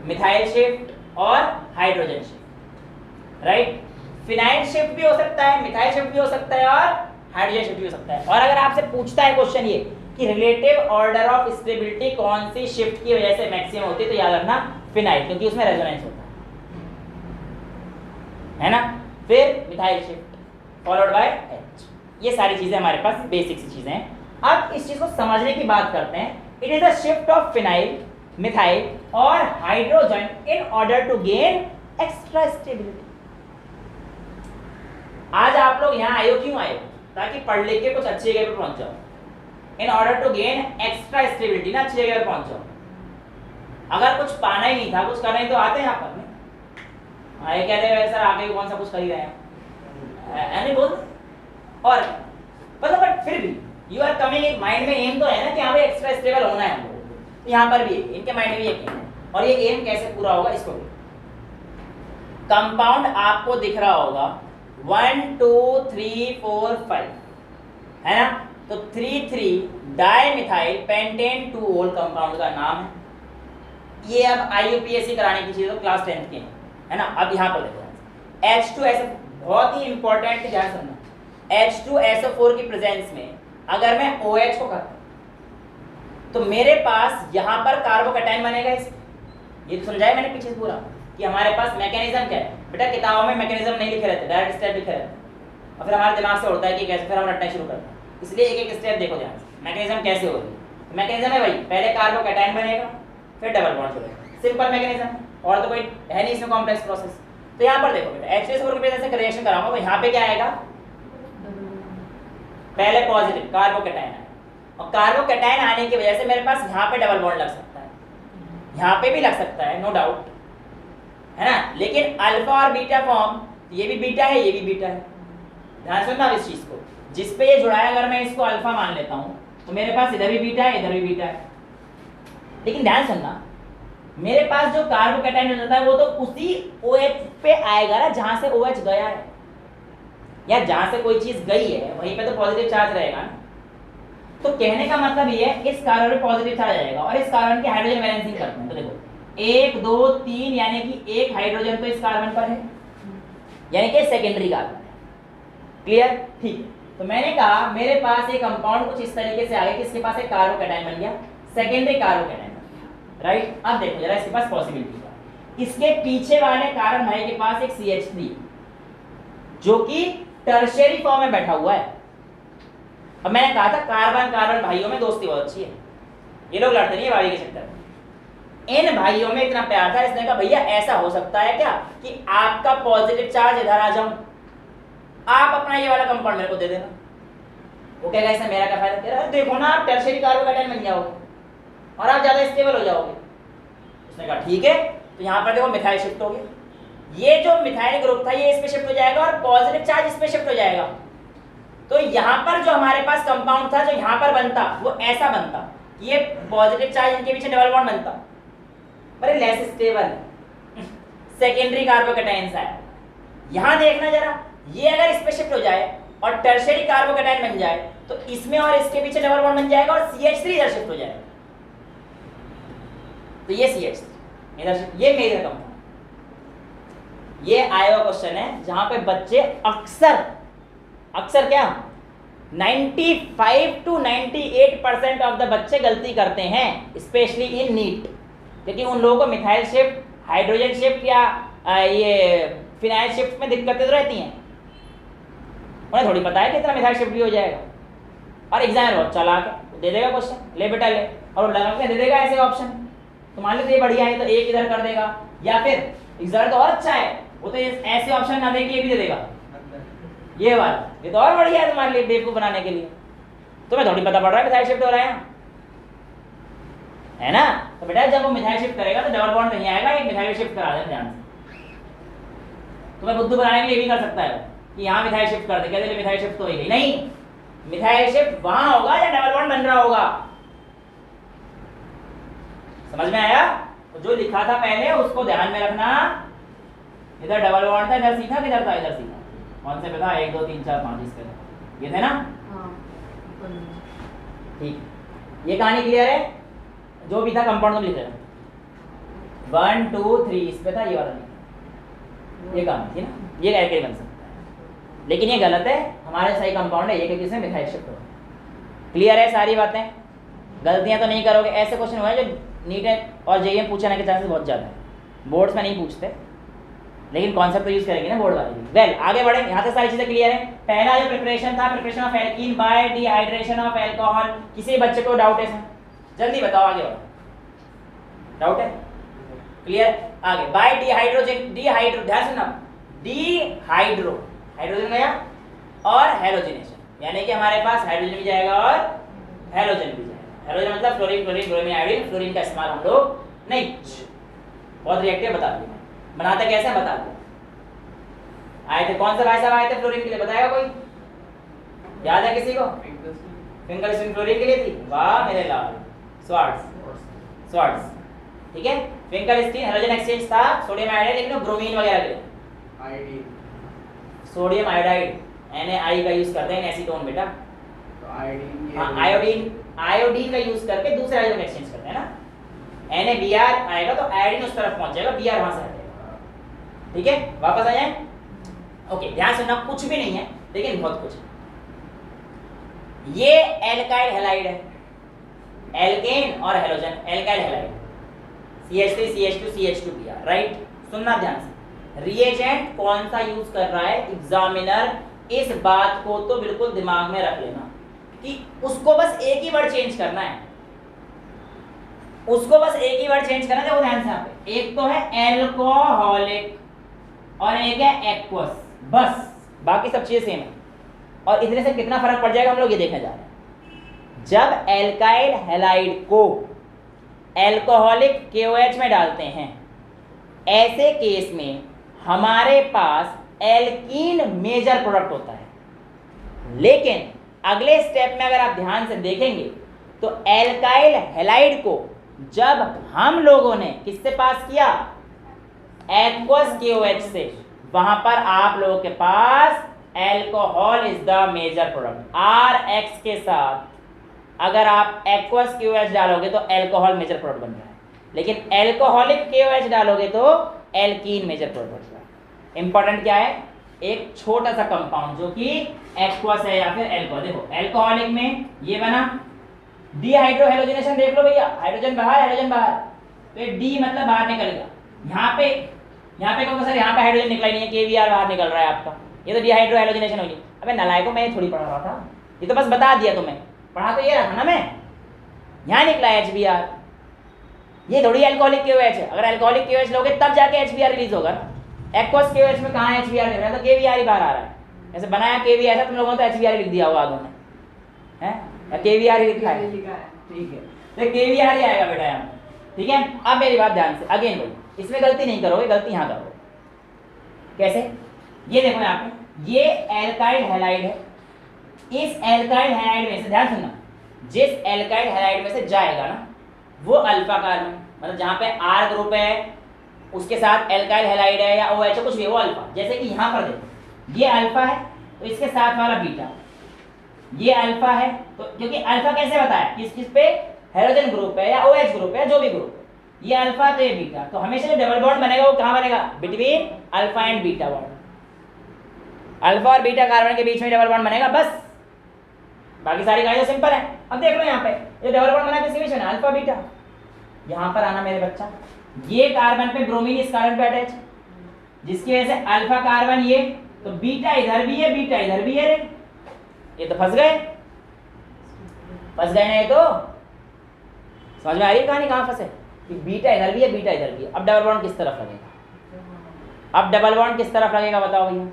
मिथाइल शिफ्ट और hydrogen shift, right? Phenyl shift भी हो सकता है, मिथाइल शिफ्ट भी हो सकता है और हाइड्रोजन शिफ्ट भी हो सकता है। और अगर आपसे पूछता है क्वेश्चन ये कि रिलेटिव ऑर्डर ऑफ स्टेबिलिटी कौन सी शिफ्ट की वजह से मैक्सिमम होती है, तो याद रखना फिनाइल, क्योंकि उसमें रेजोनेंस होता है ना। फिर methyl shift followed by H, ये सारी चीजें हमारे पास बेसिक सी चीजें हैं। अब इस चीज को समझने की बात करते हैं। It is a shift of phenyl, methyl और hydrogen in order to gain extra stability. आज आप लोग यहाँ आए हो, क्यों आए हो? ताकि पढ़ लिख के कुछ अच्छी जगह पर पहुंच जाओ, in order to gain extra stability ना, अच्छी जगह पर पहुंच जाओ। अगर कुछ पाना ही नहीं था, कुछ करना ही तो आते हैं यहाँ पर, ये कहते हैं सर आगे कौन सा कुछ कर ही रहे हैं, नहीं बोल, और मतलब बट फिर भी यू आर कमिंग, एक माइंड में एम तो है ना कि यहाँ पे एक्स्ट्रा स्टेबल होना है हमको, तो यहाँ पर भी इनके माइंड में भी एक एम है। और ये एम कैसे पूरा होगा, इसको कंपाउंड आपको दिख रहा होगा 1 2 3 4 5, है ना। तो 3,3 डाइमिथाइल पेंटेन 2-ओल कंपाउंड का नाम है। ये अब IUPAC कराने की चीज़ तो क्लास 10th की है ना। अब यहाँ पर देखो H2SO, बहुत ही इंपॉर्टेंट, ध्यान सुनना। H2SO4 की प्रेजेंस में अगर मैं OH को करता तो मेरे पास यहाँ पर कार्बोकैटायन बनेगा। इस ये तो समझाया मैंने पीछे से पूरा कि हमारे पास मैकेनिज्म क्या है। बेटा किताबों में मैकेनिज्म नहीं लिखे रहते, डायरेक्ट स्टेप लिखे रहते हैं और फिर हमारे दिमाग से उड़ता है कि कैसे, फिर हम रटना शुरू करते हैं। इसलिए एक एक स्टेप देखो ध्यान से, मैकेनिज्म कैसे होगी। मैकेनिज्म है भाई, पहले कार्बोकैटायन बनेगा फिर डबल बॉन्ड जुड़ेगा, सिंपल मैकेनिज्म, और तो कोई है नहीं इसमें कॉम्प्लेक्स प्रोसेस। तो यहाँ पर देखो बेटा H2SO4 की वजह से रिएक्शन कराऊंगा तो यहाँ पे क्या आएगा, पहले पॉजिटिव कार्बोकैटायन आएगा, और कार्बोकैटायन आने की वजह से मेरे पास यहाँ पे डबल बॉन्ड लग सकता है, यहाँ पे भी लग सकता है, नो डाउट, है ना। लेकिन अल्फा और बीटा फॉर्म, ये भी बीटा है ये भी बीटा है, ध्यान सुनना इस चीज को। जिस पे ये जुड़ा है अगर मैं इसको अल्फा मान लेता हूँ तो मेरे पास इधर भी बीटा है इधर भी बीटा है। लेकिन ध्यान सुनना, मेरे पास जो कार्बोकैटायन हो जाता है वो तो उसी OH पे आएगा ना जहां से OH गया है, या जहां से कोई चीज गई है वहीं पे तो पॉजिटिव चार्ज रहेगा ना। तो कहने का मतलब ये है इस कार्बन पे पॉजिटिव चार्ज आएगा और इस कार्बन की हाइड्रोजन बैलेंसिंग करते हैं। तो देखो 1 2 3 यानी कि एक हाइड्रोजन तो इस कार्बन पर है, यानी कि सेकेंडरी कार्बन है। क्लियर, ठीक। तो मैंने कहा मेरे पास एक कंपाउंड कुछ इस तरीके से आ गया कि इसके पास एक कार्बोकैटायन बन गया, सेकेंडरी कार्बोकैटायन बन गया, राइट। अब देखो जरा इसके पास पॉसिबिलिटी है, इसके पीछे वाले कार्बन भाई के पास एक CH3 जो कि टर्शियरी फॉर्म में बैठा हुआ है। अब मैंने कहा था कार्बन कार्बन भाइयों में दोस्ती बहुत अच्छी है, ये लोग लड़ते नहीं है भाभी के चक्कर में। इन भाइयों में इतना प्यार था, इसने कहा भैया ऐसा हो सकता है क्या कि आपका पॉजिटिव चार्ज इधर आ जाऊं, आप अपना ये वाला कंपाउंड मेरे को दे देना। वो कहेगा इससे मेरा क्या फायदा, तेरा देखो ना आप टर्शियरी कार्बोकैटायन बन जाओगे और आप ज्यादा स्टेबल हो जाओगे। उसने कहा ठीक है, तो यहाँ पर देखो मिथाइल शिफ्ट हो गया, ये जो मिथाइल ग्रुप था ये इस पे शिफ्ट हो जाएगा और पॉजिटिव चार्ज इस पे शिफ्ट हो जाएगा। तो यहाँ पर जो हमारे पास कंपाउंड था जो यहाँ पर बनता वो ऐसा बनता, ये पॉजिटिव चार्ज इनके पीछे डबल बॉन्ड बनता, पर लेस स्टेबल सेकेंडरी कार्बोकैटायन है। यहाँ देखना जरा, ये अगर इस पे शिफ्ट हो जाए और टर्शियरी कार्बोकैटायन बन जाए तो इसमें और इसके पीछे डबल बॉन्ड बन जाएगा और CH3 इधर शिफ्ट हो जाएगा। तो ये CH3 इधर शिफ्ट, ये मेजर कंपाउंड। ये आया क्वेश्चन है जहां पे बच्चे अक्सर क्या 95 to 98% ऑफ द बच्चे गलती करते हैं, स्पेशली इन नीट, क्योंकि उन लोगों को मिथाइल शिफ्ट, हाइड्रोजन शिफ्ट या ये फिनाइल शिफ्ट में दिक्कतें तो रहती हैं, उन्हें थोड़ी पता है कितना मिथाइल शिफ्ट भी हो जाएगा। और एग्जाम बहुत चालाक दे देगा क्वेश्चन, ले बेटा ले, और लगा के दे देगा ऐसे ऑप्शन। तो मान लो ये बढ़िया है तो एक इधर कर देगा, या फिर रिजल्ट और अच्छा है वो तो ऐसे ऑप्शन ना देके ये भी दे देगा, ये वाला, ये तो और बढ़िया है तुम्हारे लिए बेवकूफ बनाने के लिए। तुम्हें थोड़ी पता पड़ रहा है मिथाइल शिफ्ट हो रहा है ना। तो बेटा जब वो मिथाइल शिफ्ट करेगा तो डबल बॉन्ड नहीं आएगा, एक मिथाइल शिफ्ट करा देना ध्यान से। तुम्हें बुद्धू बनाने के लिए भी कर सकता है कि यहाँ मिथाइल शिफ्ट कर दे, कहते मिथाइल शिफ्ट तो हो गई, नहीं, मिथाइल शिफ्ट वहां होगा या डबल बॉन्ड बन रहा होगा। समझ में आया? तो जो लिखा था पहले उसको ध्यान में रखना, इधर डबल बॉन्ड था, इधर सीधा, किधर था इधर सीधा, कौन से पे था 1 2 3 4 5 इस पे था, ये थे ना। ठीक, ये कहानी क्लियर है? जो भी था कंपाउंड में लिख रहे 1 2 3 इस पे था, ये वाला नहीं, ये कहानी थी ना, ये करके बन सकता है, लेकिन ये गलत है, हमारे सही कंपाउंड है ये कि किसमें मिथाइल शिफ्ट हो। क्लियर है सारी बातें? गलतियां तो नहीं करोगे। ऐसे क्वेश्चन हुए जो नीट और जेईई में पूछने के चांसेस बहुत ज़्यादा है, बोर्ड्स में नहीं पूछते, लेकिन कॉन्सेप्ट तो यूज करेंगे ना बोर्ड वाले भी। वेल आगे बढ़े, यहाँ तक सारी चीजें क्लियर है। पहला जो प्रिपरेशन था, preparation of alkene bye dehydration of alcohol. किसी बच्चे को डाउट है सर? जल्दी बताओ, आगे बढ़ो, डाउट है? क्लियर? आगे बाय डिहाइड्रोजन, डिहाइड्रो, ध्यान सुनना, डिहाइड्रो, हाइड्रोजन गया और हेलोजिनेशन, यानी कि हमारे पास हाइड्रोजन भी जाएगा और हेलोजन भी जाएगा। हेलोजन मतलब fluorine, chlorine, bromine, iodine. Fluorine का इस्तेमाल हम लोग नहीं, बहुत रिएक्टिव बता दिया, बनाते कैसे बता दिया। आए थे कौन से भाई साहब आए थे फ्लोरीन के लिए, बताएगा कोई? याद है किसी को? फिंगर स्ट्रिंग फ्लोरीन के लिए थी, वाह मेरे लाल, स्वार्ट्स, ठीक है। फिंगर स्ट्रिंग हेलोजन एक्सचेंज था, सोडियम आयोडाइड, लेकिन ब्रोमीन वगैरह के लिए आयोडीन, सोडियम आयोडाइड, Na का यूज करते हैं, एसीटोन बेटा, हाँ आयोडीन का यूज करके दूसरे आयोडीन एक्सचेंज करते हैं ना। NaBr आएगा तो आयोडीन उस तरफ पहुंच जाएगा, Br वहां से हटेगा। ठीक है, वापस आ जाए। ओके, ध्यान सुनना, कुछ भी नहीं है लेकिन बहुत कुछ है। ये एल्काइल हैलाइड है, एल्केन और halogen, alkyl halide CH3 CH2 CH2Br, right. सुनना ध्यान से, रिएजेंट कौन सा यूज कर रहा है एग्जामिनर, इस बात को तो बिल्कुल दिमाग में रख लेना कि उसको बस एक ही वर्ड चेंज करना है, उसको बस एक ही वर्ड चेंज करना है। देखो ध्यान से, यहाँ पे एक तो है एल्कोहलिक और एक है एक्वस, बस बाकी सब चीजें सेम है। और इतने से कितना फर्क पड़ जाएगा हम लोग ये देखने जा रहे हैं। जब एल्काइल हैलाइड को एल्कोहलिक KOH में डालते हैं, ऐसे केस में हमारे पास एल्कीन मेजर प्रोडक्ट होता है। लेकिन अगले स्टेप में अगर आप ध्यान से देखेंगे तो एल्काइल हैलाइड को जब हम लोगों ने किससे पास किया, एक्वस KOH से, वहां पर आप लोगों के पास alcohol is the major product. RX के साथ अगर आप एक्वस KOH डालोगे तो एल्कोहल मेजर प्रोडक्ट बन रहा है, लेकिन एल्कोहलिक KOH डालोगे तो एल्कीन मेजर प्रोडक्ट बन रहा है। इंपॉर्टेंट क्या है, एक छोटा सा कंपाउंड जो कि एक्वस है या फिर एल्कोहल। देखो एल्कोहलिक में ये बना डीहाइड्रोहेलोजिनेशन, देख लो भैया, हाइड्रोजन बाहर हाइड्रोजन बाहर, तो ये डी मतलब बाहर निकल गया। यहाँ पे कहोगे सर यहाँ पे हाइड्रोजन निकला ही नहीं है, KBr बाहर निकल रहा है आपका, ये तो डीहाइड्रोहेलोजिनेशन होगी। अबे नालायको, मैं ये थोड़ी पढ़ा रहा था, ये तो बस बता दिया तुम्हें, पढ़ा तो ये रहा था ना मैं, यहाँ निकला है HBr, ये थोड़ी एल्कोहलिक KOH है। अगर एल्कोहलिक KOH लोगे तब जाके HBr रिलीज होगा ना। एक्वस KOH में कहाँ HBr लिख रहा है, तो KBr ही बाहर आ रहा है। ऐसे बनाया KBr है, तुम लोगों ने तो HBr लिख दिया होगा आगे में, हैं या KBr ही लिखा है, ठीक है, तो KBr ही आएगा बेटा यहाँ। ठीक है, अब मेरी बात ध्यान से, अगेन भाई इसमें गलती नहीं करोगे, गलती यहाँ करोगे। कैसे, ये देखो यहाँ पे, ये एल्काइल हैलाइड है, इस एल्काइल हैलाइड में से ध्यान सुनना, जिस एल्काइल हैलाइड में से जाएगा ना वो अल्फा कार्बन, मतलब जहाँ पे R ग्रुप है उसके साथ एल्काइल हैलाइड है या OH कुछ भी, वो अल्फा। जैसे कि यहाँ पर देखो ये अल्फा है तो इसके साथ वाला बीटा, ये अल्फा है तो, क्योंकि अल्फा कैसे बताया, किस किस पे, हाइड्रोजन ग्रुप है या OH ग्रुप है, जो भी ग्रुप है, ये अल्फा तो ये बीटा, तो हमेशा जो डबल बॉन्ड बनेगा वो कहाँ बनेगा, between alpha and beta bond. Alpha और बीटा कार्बन के बीच में डबल बॉन्ड बनेगा, बस बाकी सारी कायदे सिंपल है। अब देख लो यहाँ पे ये डबल बॉन्ड बना किसके बीच में, अल्फा बीटा। यहाँ पर आना मेरे बच्चा, ये कार्बन पे ब्रोमीन इस कार्बन पे अटैच, जिसकी वजह से अल्फा कार्बन ये, तो बीटा इधर भी है बीटा इधर भी है, रे ये तो फंस गए ना। ये तो समझ में आ रही है कहानी, कहाँ फंसे, कि बीटा इधर भी है बीटा इधर भी है। अब डबल बॉन्ड किस तरफ लगेगा, अब डबल बॉन्ड किस तरफ लगेगा बताओ भैया,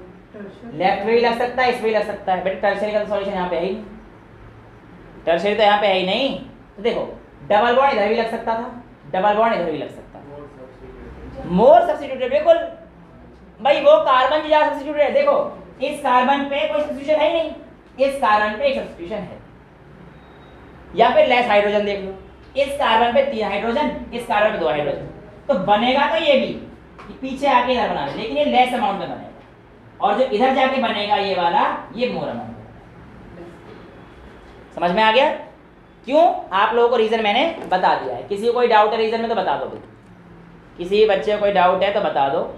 लेफ्ट में भी लग सकता है, इस पे भी लग सकता है, बट टर्शियरी का सॉल्यूशन यहाँ पे है ही, टर्शियरी तो यहाँ पे है ही नहीं। तो देखो डबल बॉन्ड इधर भी लग सकता था, डबल बॉन्ड इधर भी लग सकता था, मोर सब्स्टिट्यूटेड, बिल्कुल भाई वो कार्बन ज्यादा सब्स्टिट्यूटेड है। देखो इस कार्बन पे कोई सब्स्टिट्यूशन है ही नहीं, इस कार्बन पे एक सब्स्टिट्यूशन है, या फिर लेस हाइड्रोजन देख लो, इस कार्बन पे 3 हाइड्रोजन, इस कार्बन पे 2 हाइड्रोजन, तो बनेगा तो ये भी पीछे आके इधर बना, लेकिन ये लेस अमाउंट में बनेगा, और जो इधर जाके बनेगा ये वाला, ये मोर अमाउंट। समझ में आ गया, क्यों, आप लोगों को रीजन मैंने बता दिया है। किसी को कोई डाउट है रीजन में तो बता दो भाई, किसी बच्चे को कोई डाउट है तो बता दो,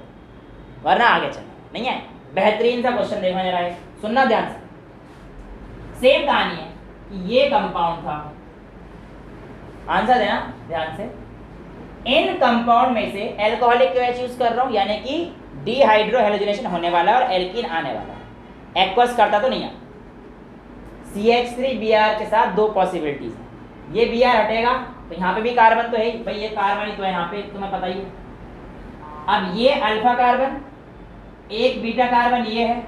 वरना आगे चलो। नहीं है, बेहतरीन सा क्वेश्चन देखना जरा है, सुनना ध्यान से। सेम कहानी है कि ये कंपाउंड था, आंसर देना ध्यान से। इन कंपाउंड में से एल्कोहलिक KOH यूज कर रहा हूं, यानी कि डीहाइड्रोहेलोजिनेशन होने वाला है और एल्कीन आने वाला है। एक्वस करता तो नहीं है। CH3Br के साथ 2 पॉसिबिलिटीज हैं, ये Br हटेगा तो यहाँ पे भी कार्बन तो है ही भाई, ये कार्बन ही तो है यहाँ पे, तुम्हें पता ही है। अब ये अल्फा कार्बन, एक बीटा कार्बन ये है,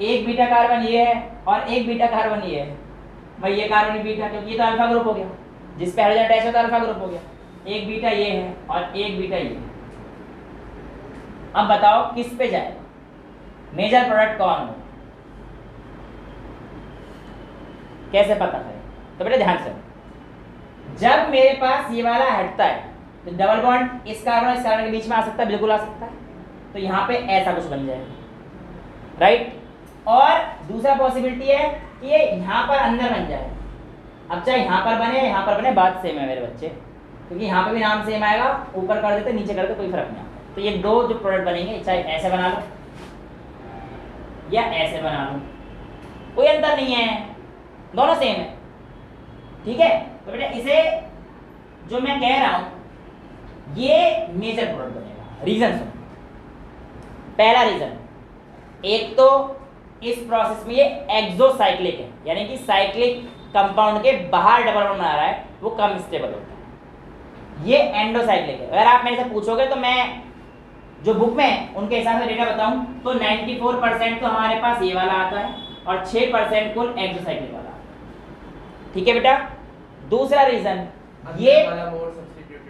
एक बीटा कार्बन ये है, और एक बीटा कार्बन ये है भाई, ये कार्बन बीटा, क्योंकि ये तो अल्फा ग्रुप हो गया, जिस पे हाइड्रोजन अटैच होता है अल्फा ग्रुप हो गया। एक बीटा ये है और एक बीटा ये है। अब बताओ किस पे जाएगा, मेजर प्रोडक्ट कौन हो, कैसे पता करें, तो बेटा ध्यान से, जब मेरे पास ये वाला हटता है तो डबल बॉन्ड इस कार्बन के बीच में आ सकता है, बिल्कुल आ सकता है, तो यहाँ पे ऐसा कुछ बन जाएगा, राइट। और दूसरा पॉसिबिलिटी है कि ये यहाँ पर अंदर बन जाए। अब चाहे यहाँ पर बने या यहाँ पर बने, बात सेम है मेरे बच्चे, क्योंकि यहाँ पे भी नाम सेम आएगा, ऊपर कर देते नीचे कर देते कोई फर्क नहीं आता। तो ये दो जो प्रोडक्ट बनेंगे, चाहे ऐसे बना लो या ऐसे बना लो, कोई अंतर नहीं है, दोनों सेम है। ठीक है, तो बेटा इसे जो मैं कह रहा हूं ये मेजर प्रोडक्ट बनेगा। रीजन सुनो, पहला रीजन, एक तो इस प्रोसेस में ये एक्सोसाइक्लिक है, यानी कि साइक्लिक कंपाउंड के बाहर डबल बॉन्ड बना रहा है, वो कम स्टेबल होता है। ये एंडोसाइक्लिक है। अगर आप मेरे से पूछोगे तो मैं जो बुक में उनके हिसाब से डेटा बताऊं तो 94% तो हमारे पास ये वाला आता है और 6% कुल एक्सोसाइक्लिक वाला आता है। ठीक है बेटा, दूसरा रीजन ये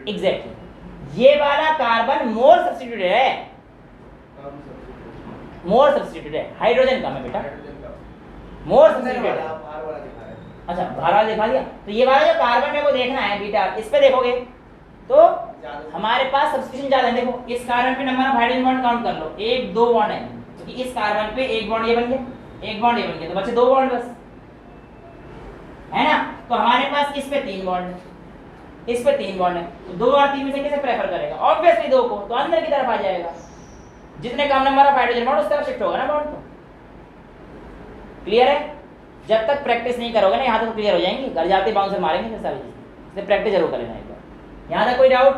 एग्जैक्टली ये वाला कार्बन मोर सब्स्टिट्यूटेड है, मोर सब्स्टिट्यूटेड है, हाइड्रोजन कम है बेटा, मोर सब्स्टिट्यूटेड है। अच्छा बाहर वाला दिखा दिया, तो ये वाला जो कार्बन मेरे को देखना है बेटा, इस पे देखोगे तो हमारे पास सब्स्टिट्यूशन ज्यादा है। देखो इस कार्बन पे number of hydrogen bond count कर लो, 1 2 बॉन्ड है, क्योंकि इस कार्बन पे एक बॉन्ड ये बन गया, एक बॉन्ड ये बन गया, तो बचे 2 बॉन्ड बस, है ना। तो हमारे पास इस पे 3 बॉन्ड है, इस पे 3 बॉन्ड है, तो 2 और 3 में से किसे प्रेफर करेगा? ऑब्वियसली 2 को, तो अंदर की तरफ आ जाएगा। जितने कम नंबर ऑफ हाइड्रोजन बॉन्ड उस तरफ शिफ्ट होगा ना बॉन्ड। तो क्लियर है? जब तक प्रैक्टिस नहीं करोगे ना, यहाँ तक तो क्लियर हो जाएंगे, घर जाते बाउंसर मारेंगे फिर सारी चीज़, इसलिए प्रैक्टिस जरूर कर लेना एक बार। यहाँ तक कोई डाउट?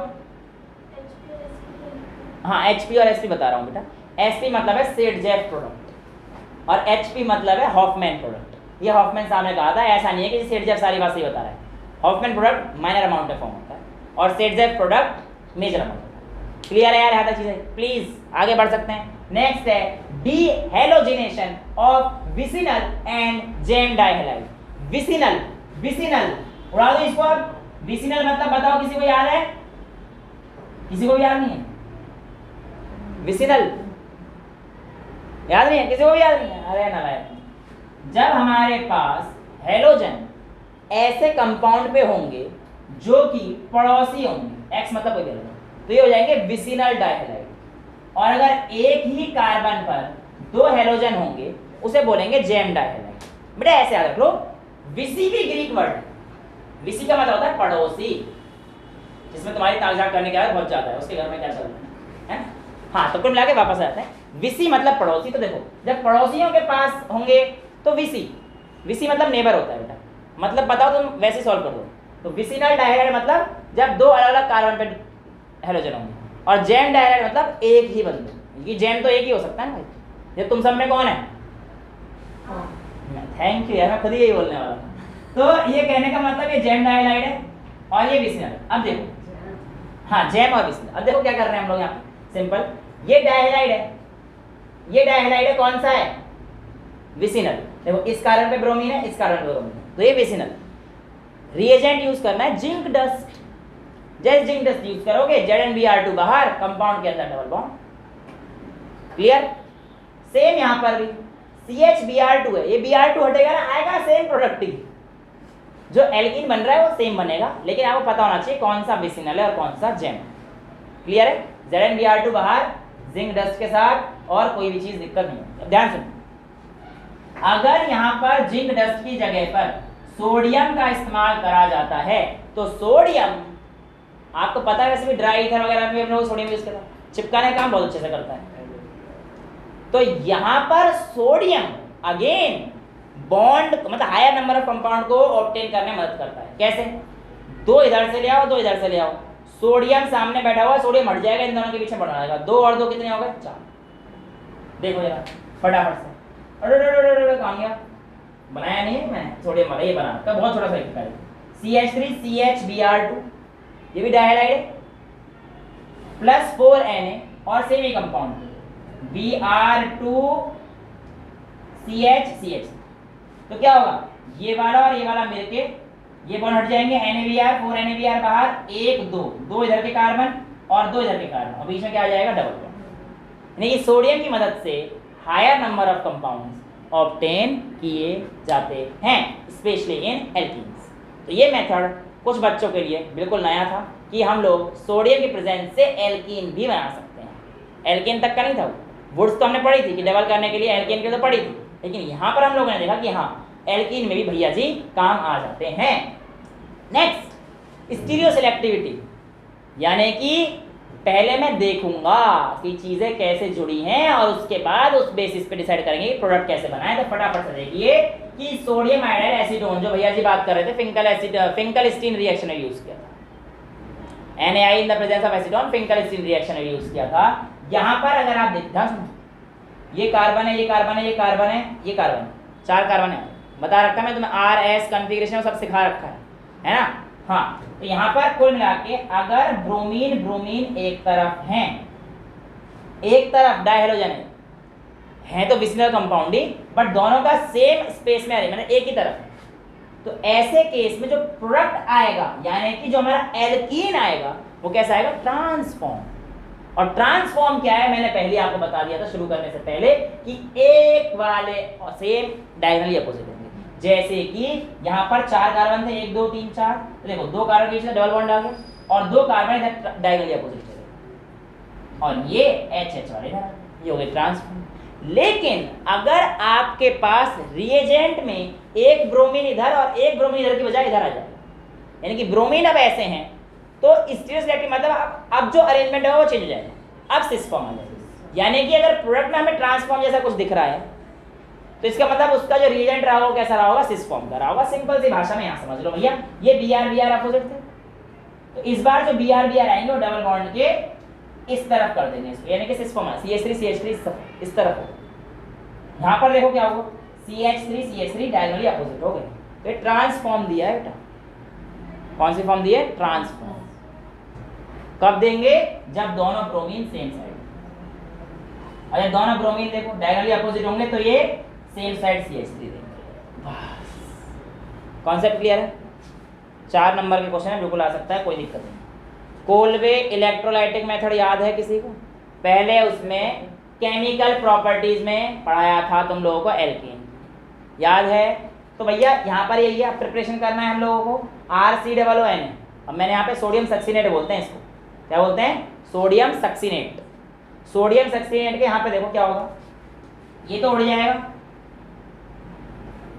हाँ HP और SP बता रहा हूँ बेटा। SP मतलब है सेट-जेफ प्रोडक्ट और HP मतलब है हॉफमैन प्रोडक्ट। ये हॉफमैन सामने कहा था, ऐसा नहीं है कि सेट-जेफ सारी बात सही बता रहा है। हॉफमैन प्रोडक्ट माइनर अमाउंट में फॉर्म होता है और सेट-जेफ प्रोडक्ट मेजर अमाउंट होता है। क्लियर है यार? यहाँ तक चीज़ें प्लीज आगे बढ़ सकते हैं। नेक्स्ट है dehalogenation of vicinal and gem dihalide. Vicinal, vicinal उड़ा दो इसको। अब विसिनल मतलब बताओ, किसी को याद है? किसी को भी याद नहीं है? विसिनल याद नहीं है? किसी को भी याद नहीं है? अरे नालायक, जब हमारे पास हेलोजन ऐसे कंपाउंड पे होंगे जो कि पड़ोसी होंगे, एक्स मतलब कोई भी, तो ये हो जाएंगे विसिनल डाइहैलाइड। और अगर एक ही कार्बन पर 2 हेलोजन होंगे उसे बोलेंगे जेम डाइहैलाइड। बेटा ऐसे याद रख लो, विसी भी ग्रीक वर्ड, विसी का मतलब होता है पड़ोसी, जिसमें तुम्हारी ताकझाक करने की आदत बहुत ज्यादा है, उसके घर में क्या चल रहा है? हाँ, तो कुल मिला के वापस आते हैं। विसी मतलब पड़ोसी। तो देखो जब पड़ोसियों के पास होंगे तो विसी, विसी मतलब नेबर होता है बेटा, मतलब बताओ तुम वैसे सॉल्व कर दो। तो विसिनल डाइहैलाइड मतलब जब 2 अलग अलग कार्बन पे हेलोजन होंगे, और जेम डाइहैलाइड मतलब एक ही बंदे, क्योंकि जेम तो एक ही हो सकता है ना भाई। ये तुम सब में कौन है? थैंक यू यार, मैं खुद ही यही बोलने वाला था। तो ये कहने का मतलब ये जेम डाइहैलाइड है और ये विसिनल। अब देखो, हाँ जेम और विसिनल। अब देखो क्या कर रहे हैं हम लोग यहाँ पे, सिंपल, ये डाइहैलाइड है, ये डाइहैलाइड है, कौन सा है? विसिनल। देखो इस कार्बन पे ब्रोमीन है, इस कार्बन पे ब्रोमीन है, तो ये विसिनल। रिएजेंट यूज करना है जिंक डस्ट। जैसे जिंक डस्ट यूज करोगे, ZnBr2 बाहर, कंपाउंड के अंदर डबल बॉन्ड। क्लियर? सेम यहाँ पर भी CHBr2 है, ये Br2 हटेगा ना, आएगा सेम प्रोडक्ट ही, जो एल्कीन बन रहा है वो सेम बनेगा, लेकिन आपको पता होना चाहिए कौन सा विसिनल है और कौन सा जेम। क्लियर है? ZnBr2 बाहर जिंक डस्ट के साथ, और कोई भी चीज दिक्कत नहीं है। ध्यान सुनो, अगर यहाँ पर जिंक डस्ट की जगह पर सोडियम का इस्तेमाल करा जाता है तो सोडियम, आपको पता है वैसे भी ड्राई ईथर वगैरह में हम लोग सोडियम यूज करते हैं, चिपकाने का काम बहुत अच्छे से करता है। तो यहाँ पर सोडियम अगेन बॉन्ड मतलब हायर नंबर ऑफ कंपाउंड को ऑब्टेन करने में मदद करता है। कैसे? 2 इधर से ले आओ, 2 इधर से ले आओ, सोडियम सामने बैठा हुआ, सोडियम हट जाएगा, इन दोनों के पीछे बढ़ना रहेगा। 2 और 2 कितने हो गए? 4। देखो जरा फटाफट से, अरे कहाँ गया? बनाया नहीं है मैंने, सोडियम वाला ये बना तो बहुत छोटा सा इफेक्ट है। CH3 CHBr2 ये भी डाइहैलाइड है, प्लस 4Na और सेमी कंपाउंड Br2 CH। तो क्या होगा? ये वाला और ये वाला मिलके ये बॉन्ड हट जाएंगे, NaBr 4NaBr बाहर, 1 2 इधर के कार्बन और 2 इधर के कार्बन, और बीच में क्या आ जाएगा? Double bond. यानी कि सोडियम की मदद से higher number of compounds obtain किए जाते हैं, स्पेशली इन एल्कीन्स। तो ये मेथड कुछ बच्चों के लिए बिल्कुल नया था कि हम लोग सोडियम की प्रेजेंस से एल्कीन भी बना सकते हैं। एल्कीन तक का नहीं था, वुड्स तो हमने पढ़ी थी कि डबल करने के लिए एल्कीन की तो पढ़ी थी, लेकिन यहाँ पर हम लोगों ने देखा कि हाँ एल्कीन में भी भैया जी काम आ जाते हैं। नेक्स्ट स्टीरियो सेलेक्टिविटी, यानी कि पहले मैं देखूंगा कि चीजें कैसे जुड़ी हैं और उसके बाद उस बेसिस पे डिसाइड करेंगे कि प्रोडक्ट कैसे बनाएं। तो फटाफट से देखिए कि सोडियम आयोडाइड एसीटोन जो भैया जी बात कर रहे थे, फिंकल-स्टीन रिएक्शन में यूज किया था, NaI in the presence of acetone Finkel-Stein reaction में यूज किया था। यहाँ पर अगर आप ध्यान सुनो, ये कार्बन है, ये कार्बन है, ये कार्बन है, ये कार्बन, 4 कार्बन है, बता रखा है मैं तुम्हें, RS कॉन्फ़िगरेशन सब सिखा रखा है ना। हाँ, तो यहाँ पर कुल मिला के अगर ब्रोमीन ब्रोमीन एक तरफ है, एक तरफ डायहेलोजन है तो विसिनल कंपाउंडिंग, बट दोनों का सेम स्पेस में आ रही है, मतलब एक ही तरफ, तो ऐसे केस में जो प्रोडक्ट आएगा यानी कि जो हमारा एल्कीन आएगा वो कैसा आएगा, ट्रांसफॉर्म। और ट्रांसफॉर्म क्या है मैंने पहले आपको बता दिया था शुरू करने से पहले कि एक वाले सेम डायगोनली अपोजिट होंगे। जैसे कि यहाँ पर 4 कार्बन थे, 1 2 3 4, तो देखो 2 कार्बन के बीच में डबल बॉन्ड आ गया और 2 कार्बन डायगोनली अपोजिट चले और ये HH वाले इधर, ये हो गए ट्रांसफॉर्म। लेकिन अगर आपके पास रिएजेंट में एक ब्रोमीन इधर और एक ब्रोमीन इधर की बजाय इधर आ जाए, यानी कि ब्रोमीन अब ऐसे हैं, तो स्टीरियो सेलेक्टिव मतलब अब जो अरेंजमेंट है वो चेंज हो जाएगा, अब सिस फॉर्म आ जाएगा। यानी कि अगर प्रोडक्ट में हमें ट्रांसफॉर्म जैसा कुछ दिख रहा है तो इसका मतलब उसका जो रिएजेंट रहा होगा कैसा रहा होगा, सिस फॉर्म का रहा होगा। सिंपल सी भाषा में यहाँ समझ लो भैया, ये Br अपोजिट थे, तो इस बार जो Br आएंगे वो डबल बॉन्ड के इस तरफ कर देंगे इसको, यानी कि सिस फॉर्म CH3 इस तरफ होगा। यहाँ पर देखो क्या होगा, CH3 डायगोनली अपोजिट हो गए, तो ये ट्रांसफॉर्म दिया है बेटा। कौन सी फॉर्म दी है, ट्रांसफॉर्म। कब देंगे, जब दोनों ब्रोमीन सेम साइड, अगर दोनों ब्रोमीन देखो डायगोनली अपोजिट होंगे तो ये सेम साइड CH3 देंगे। बस कॉन्सेप्ट क्लियर है। 4 नंबर के क्वेश्चन है, बिल्कुल आ सकता है, कोई दिक्कत नहीं। कोलवे इलेक्ट्रोलाइटिक मेथड याद है किसी को, पहले उसमें केमिकल प्रॉपर्टीज में पढ़ाया था तुम लोगों को, एल्कीन याद है। तो भैया यहाँ पर यही है, प्रिपरेशन करना है हम लोगों को, RCOON। अब मैंने यहाँ पे सोडियम सक्सीनेट बोलते हैं इसको, क्या बोलते हैं, सोडियम सक्सीनेट। सोडियम सक्सीनेट के यहाँ पे देखो क्या होगा, ये तो उड़ जाएगा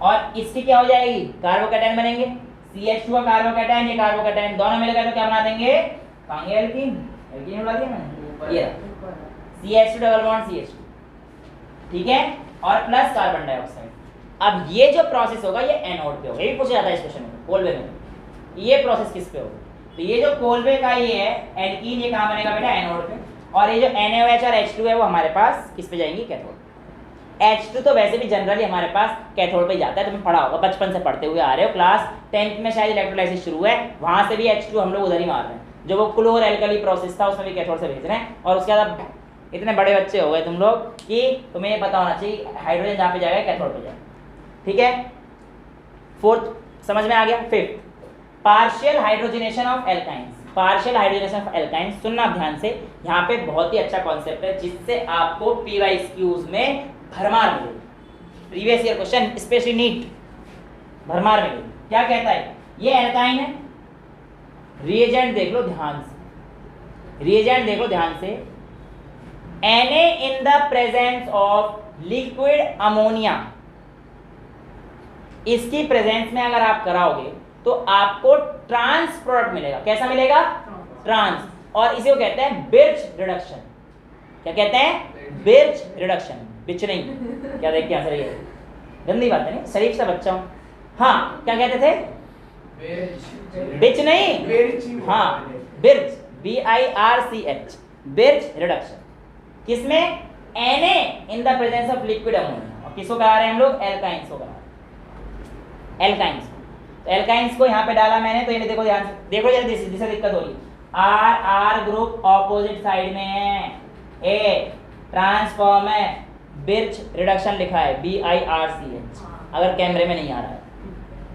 और इसकी क्या हो जाएगी, कार्बोकैटायन बनेंगे, CH2 का कार्बोकैटायन, ये कार्बोकैटायन दोनों मिलकर तो क्या बना देंगे, पाएंगे एल्कीन। एल्कीन बना दिया मैंने, ये CH2 डबल बॉन्ड CH2, ठीक है, और प्लस कार्बन डाइऑक्साइड। अब ये जो प्रोसेस होगा ये एनोड पे होगा, ये पूछा जाता है इस क्वेश्चन में कोलवे में, ये प्रोसेस किस पे होगा, तो ये जो कोलवे का ये है एल्कीन, ये कहाँ बनेगा बेटा, एनोड पे, और ये जो NaOH और H2 है वो हमारे पास किस पे जाएंगी, कैथोड। H2 तो वैसे भी जनरली हमारे पास कैथोड पे जाता है, तुमने पढ़ा होगा, बचपन से पढ़ते हुए आ रहे हो, क्लास 10th में शायद इलेक्ट्रोलाइसिस शुरू है, वहां से भी H2 हम लोग उधर ही मार रहे हैं, जो वो क्लोर एल्कली प्रोसेस था उसमें भी कैथोड से भेज रहे हैं। और उसके बाद इतने बड़े बच्चे हो गए तुम लोग कि तुम्हें ये पता होना चाहिए हाइड्रोजन जहाँ पे जाएगा कैथोड पे जाएगा, ठीक है। 4th समझ में आ गया। 5th partial hydrogenation of alkynes. Partial hydrogenation of alkynes सुनना ध्यान से, यहाँ पे बहुत ही अच्छा कॉन्सेप्ट है जिससे आपको PYQs में भरमार मिलेगी। Previous year question specially NEET भरमार मिलेगी। क्या कहता है, ये एल्काइन है, रिएजेंट देख लो ध्यान से, रिएजेंट देखो ध्यान से, Na in the presence of liquid ammonia, इसकी प्रेजेंस में अगर आप कराओगे तो आपको ट्रांस प्रोडक्ट मिलेगा। कैसा मिलेगा, ट्रांस, और इसे वो कहते हैं बिर्च रिडक्शन। क्या कहते हैं, बिर्च रिडक्शन। बिच नहीं, क्या देख के आंसर ये गंदी बात है, नहीं शरीफ सा बच्चा हूं। हाँ क्या कहते थे, बिच नहीं, हाँ बिर्च, BIRCH, बिर्च रिडक्शन। किसमें, Na in the presence of liquid ammonia. और किसको करा रहे हैं हम लोग, एल्काइंस को करा रहे हैं, एल्काइंस। तो एल्काइंस को यहाँ पे डाला मैंने, तो ये देखो ध्यान से, देखो जरा जिससे दिक्कत हो रही है, R ग्रुप ऑपोजिट साइड में है, A ट्रांसफॉर्म है, बिर्च रिडक्शन लिखा है BIRCH, अगर कैमरे में नहीं आ रहा है।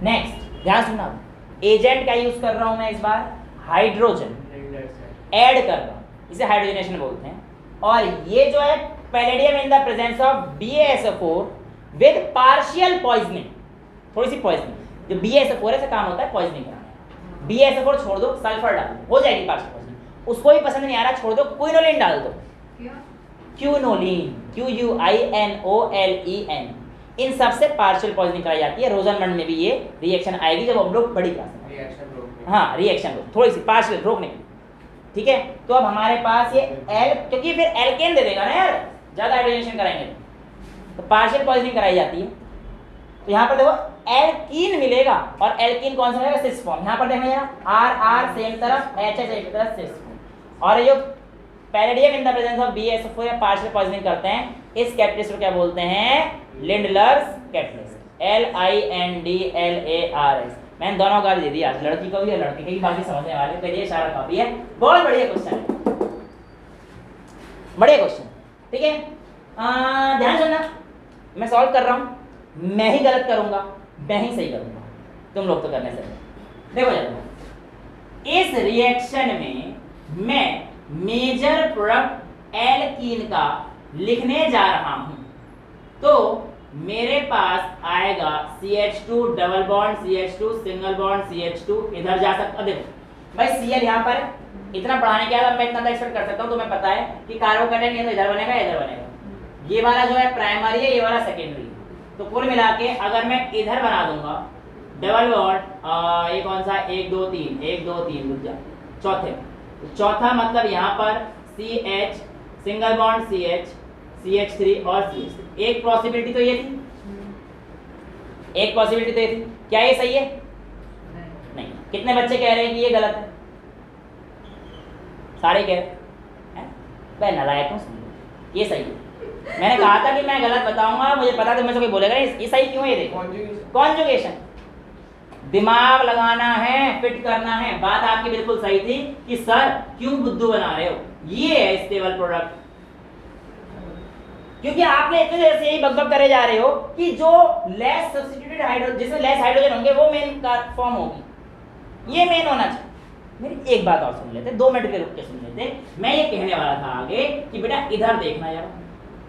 नेक्स्ट ध्यान सुनना, एजेंट का यूज कर रहा हूं मैं इस बार, हाइड्रोजन ऐड कर रहा हूं, इसे हाइड्रोजनेशन बोलते हैं। और ये जो है palladium in the presence of BaSO4 with partial poisoning, थोड़ी सी पॉइजनिंग, जो BaSO4 से काम होता है पॉइजनिंग कराना। BaSO4 छोड़ दो, सल्फर डाल दो, हो जाएगी पार्शियल पॉइजनिंग। उसको भी पसंद नहीं आ रहा, छोड़ दो, क्विनोलिन डाल दो, क्यूनोलिन, QUINOLEN। इन सबसे पार्शियल पॉइजनिंग कराई जाती है। रोजनमंड में भी ये रिएक्शन आएगी जब हम लोग बड़ी क्लास में, रिएक्शन रोकने। हाँ रिएक्शन रोक, थोड़ी सी पार्शियल रोकने की, ठीक है। तो अब हमारे पास ये एल, क्योंकि फिर एल्केन दे देगा ना यार, ज्यादा हाइड्रोजनेशन कराएंगे तो पार्शियल पॉइजनिंग कराई जाती है। तो यहाँ पर देखो एल्कीन मिलेगा, और एल्कीन कौन सा मिलेगा? Cis form. यहाँ पर देखना जरा, आर आर सेम तरफ, एच एच एक तरफ, सिस फॉर्म। और ये palladium in the presence of BaSO4 या पार्शियल पॉइजनिंग करते हैं, इस कैटलिस्ट को क्या बोलते हैं? Lindlar's catalyst, LINDLARS। मैंने दोनों का भी दे दिया, लड़की को भी और लड़के की, बाकी समझने वाले के लिए सारा काफी है। बहुत बढ़िया क्वेश्चन है, बढ़िया क्वेश्चन, ठीक है। ध्यान सुनना, मैं सॉल्व कर रहा हूँ, मैं ही गलत करूंगा, मैं ही सही करूंगा, तुम लोग तो करने से। देखो जरा, इस रिएक्शन में मैं मेजर प्रोडक्ट एल्कीन का लिखने जा रहा हूं, तो मेरे पास आएगा CH2 double bond, CH2 single bond, CH2 इधर जा सकता। देखो भाई Cl यहाँ पर इतना पढ़ाने के बाद मैं इतना एक्सपेक्ट कर सकता हूँ, तुम्हें पता है कि कार्बोकेटायन ये तो इधर बनेगा, इधर बनेगा, ये वाला जो है प्राइमरी है, ये वाला सेकेंडरी। तो कुल मिला के अगर मैं इधर बना दूंगा डबल बॉन्ड, ये कौन सा? 1 2 3 1 2 3 रुक जा, चौथा मतलब यहाँ पर CH single bond CH CH3 और CH3। एक पॉसिबिलिटी तो ये थी, एक पॉसिबिलिटी तो ये थी। क्या ये सही है? नहीं। कितने बच्चे कह रहे हैं कि ये गलत है? सारे कह रहे हैं। मैं नालायक हूँ, ये सही है। मैंने कहा था कि मैं गलत बताऊंगा, मुझे पता था, मैं कोई बोलेगा ये सही क्यों है? ये देखो कॉन्जुगेशन, दिमाग लगाना है, फिट करना है। बात आपकी बिल्कुल सही थी कि सर क्यों बुद्धू बना रहे हो, ये है स्टेबल प्रोडक्ट। क्योंकि आपने इतने देर से यही बकबक करे जा रहे हो कि जो लेस सब्स्टिट्यूटेड हाइड्रोजन, जिसमें लेस हाइड्रोजन होंगे वो मेन का फॉर्म होगी, ये मेन होना चाहिए। मेरी एक बात और सुन लेते, 2 मिनट के रुक के सुन लेते। मैं ये कहने वाला था आगे कि बेटा इधर देखना यार,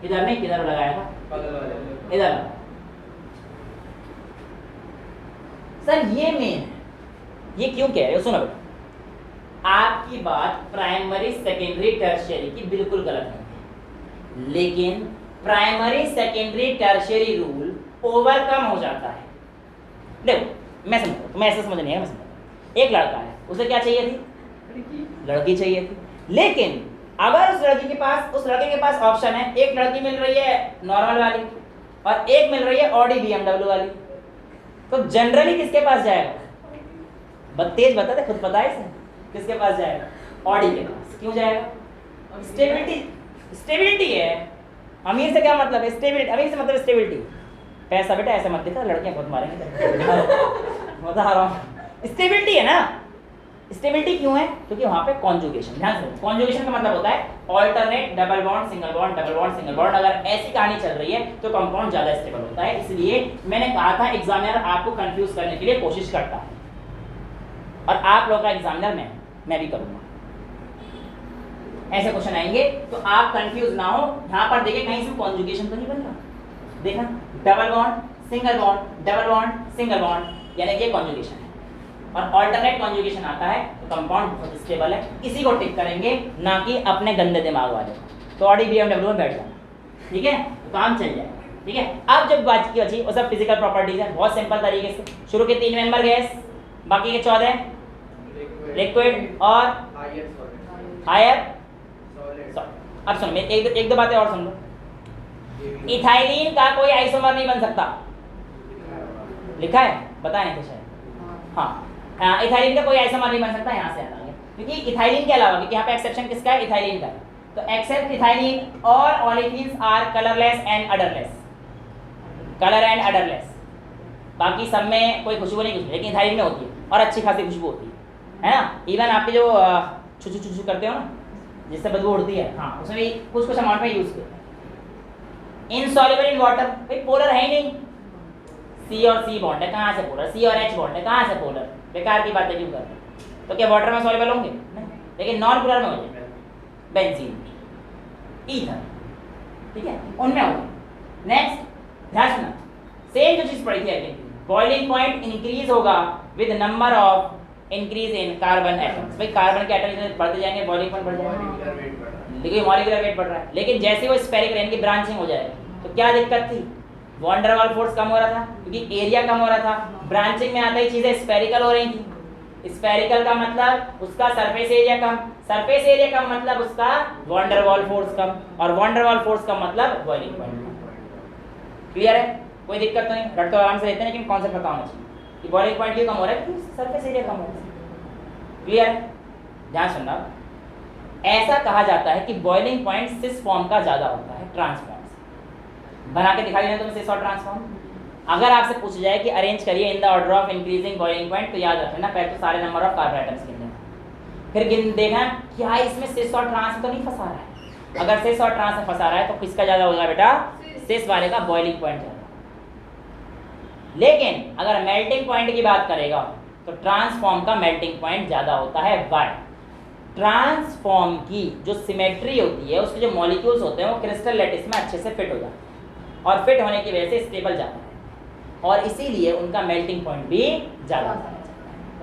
इधर नहीं, किधर लगाया था? इधर। सर ये मेन है, ये क्यों कह रहे हो? सुनो बेटा, आपकी बात प्राइमरी सेकेंडरी टर्शियरी की बिल्कुल गलत नहीं है, लेकिन primary secondary tertiary rule overcome हो जाता है। देखो मैं समझता हूं, तुम्हें ऐसा समझ नहीं है, मैं समझता। एक लड़का है, उसे क्या चाहिए थी? लड़की चाहिए थी। लेकिन अगर उस लड़की के पास, उस लड़के के पास ऑप्शन है, एक लड़की मिल रही है नॉर्मल वाली और एक मिल रही है ऑडी BMW वाली, तो जनरली किसके पास जाएगा? तेज बता दे, खुद पता है इसे, किसके पास जाएगा? ऑडी के पास। क्यों जाएगा? स्टेबिलिटी है। अमीर से क्या मतलब है? स्टेबिलिटी। अमीर से मतलब स्टेबिलिटी। पैसा बेटा ऐसे मत देता, लड़कियां बहुत मारेंगे। बता रहा हूँ, स्टेबिलिटी है ना। स्टेबिलिटी क्यों है? क्योंकि वहां पे कॉन्जुगेशन, ध्यान से, कॉन्जुगेशन का मतलब होता है alternate double bond single bond, double bond single bond. अगर ऐसी कहानी चल रही है तो कंपाउंड ज्यादा स्टेबल होता है। इसलिए मैंने कहा था एग्जामिनर आपको कंफ्यूज करने के लिए कोशिश करता है, और आप लोग का एग्जामिनर मैं भी करूंगा। ऐसे क्वेश्चन आएंगे तो आप कंफ्यूज ना हो। यहाँ पर देखिए कहीं से कॉन्जुगेशन तो नहीं बन रहा, देखा, double bond single bond, double bond single bond, यानी कि कॉन्जुगेशन है। और ऑल्टरनेट कॉन्जुगेशन आता है तो कंपाउंड बहुत स्टेबल है। इसी को टिक करेंगे, ना कि अपने गंदे दिमाग वाले। तो ऑडी BMW में बैठ जाना, ठीक है, तो काम चल जाएगा, ठीक है। अब जब बात की अच्छी, वो सब फिजिकल प्रॉपर्टीज है, बहुत सिंपल तरीके से। शुरू के 3 मेंबर गैस, बाकी के 14 लिक्विड और हायर। अब सुनो, मैं एक दो बातें और सुन लो। इथाइलिन का कोई आइसोमर नहीं बन सकता, लिखा है, बताया नहीं तो शायद। हाँ, इथाइलिन का कोई आइसोमर नहीं बन सकता, यहाँ से आता है, क्योंकि इथाइलिन के अलावा, क्योंकि यहाँ पे एक्सेप्शन किसका है? इथाइलिन का है। तो एक्सेप्ट इथाइलिन और olefins are colourless and odourless, colour and odourless. बाकी सब में कोई खुशबू नहीं, लेकिन इथाइलिन में होती है और अच्छी खासी खुशबू होती है ना। इवन आपके जो छुछू छुछू करते हो ना, जिससे बदबू उड़ती है, हाँ, उसमें भी कुछ कुछ अमाउंट में यूज करते हैं। इनसॉल्युबल इन वाटर, भाई पोलर है ही नहीं, C और C बॉन्ड है, कहाँ से पोलर? C और H बॉन्ड है, कहाँ से पोलर? बेकार की बातें क्यों करते हैं? तो क्या वाटर में सॉल्युबल होंगे? नहीं, लेकिन नॉन पोलर में होंगे, बेंजीन, ईथर, ठीक है, उनमें होंगे। नेक्स्ट ध्यान सुनना, सेम जो चीज पढ़ी थी अगेन, बॉइलिंग पॉइंट इंक्रीज होगा with number of increase in carbon atoms. भाई कार्बन के एटम बढ़ते जाएंगे, बॉइलिंग पॉइंट बढ़ जाएगा, लेकिन मॉलिक्यूलर वेट बढ़ रहा है। लेकिन जैसे वो स्फेरिक रेन की ब्रांचिंग हो जाएगी तो क्या दिक्कत थी? वॉन डेर वाल फोर्स कम हो रहा था क्योंकि एरिया कम हो रहा था। ब्रांचिंग में आता ही चीजें स्फेरिकल हो रही थी। स्फेरिकल का मतलब उसका सरफेस एरिया कम, सरफेस एरिया कम मतलब उसका वॉन डेर वाल फोर्स कम, और वॉन डेर वाल फोर्स कम मतलब बॉइलिंग पॉइंट। क्लियर है? कोई दिक्कत तो नहीं, रट तो आराम से लेते हैं, लेकिन कॉन्सेप्ट पता होना चाहिए कि बॉइलिंग पॉइंट क्यों कम हो रहा है, क्योंकि सरफेस एरिया कम हो रहा है। क्लियर है? ध्यान सुनना। ऐसा कहा जाता है कि बॉइलिंग पॉइंट सिस फॉर्म का ज्यादा होता है ट्रांसफॉर्म से। बना के दिखा देना तुम्हें सिस और ट्रांसफॉर्म। अगर आपसे पूछ जाए कि अरेंज करिए in the order of increasing boiling point, तो याद रखना पहले तो सारे नंबर ऑफ कार्बन एटम्स गिनने, फिर देखना क्या इसमें सिस और ट्रांस तो नहीं फंसा रहा है। अगर सिस और ट्रांस में फंसा रहा है तो किसका ज्यादा होगा बेटा? सिस वाले का बॉइलिंग पॉइंट ज्यादा। लेकिन अगर मेल्टिंग पॉइंट की बात करेगा तो ट्रांसफॉर्म का मेल्टिंग पॉइंट ज्यादा होता है। वाई? ट्रांसफॉर्म की जो सिमेट्री होती है, उसके जो मॉलिक्यूल्स होते हैं वो क्रिस्टल लैटिस में अच्छे से फिट हो जाते हैं, और फिट होने की वजह से स्टेबल जाता है, और इसीलिए उनका मेल्टिंग पॉइंट भी ज्यादा होता है।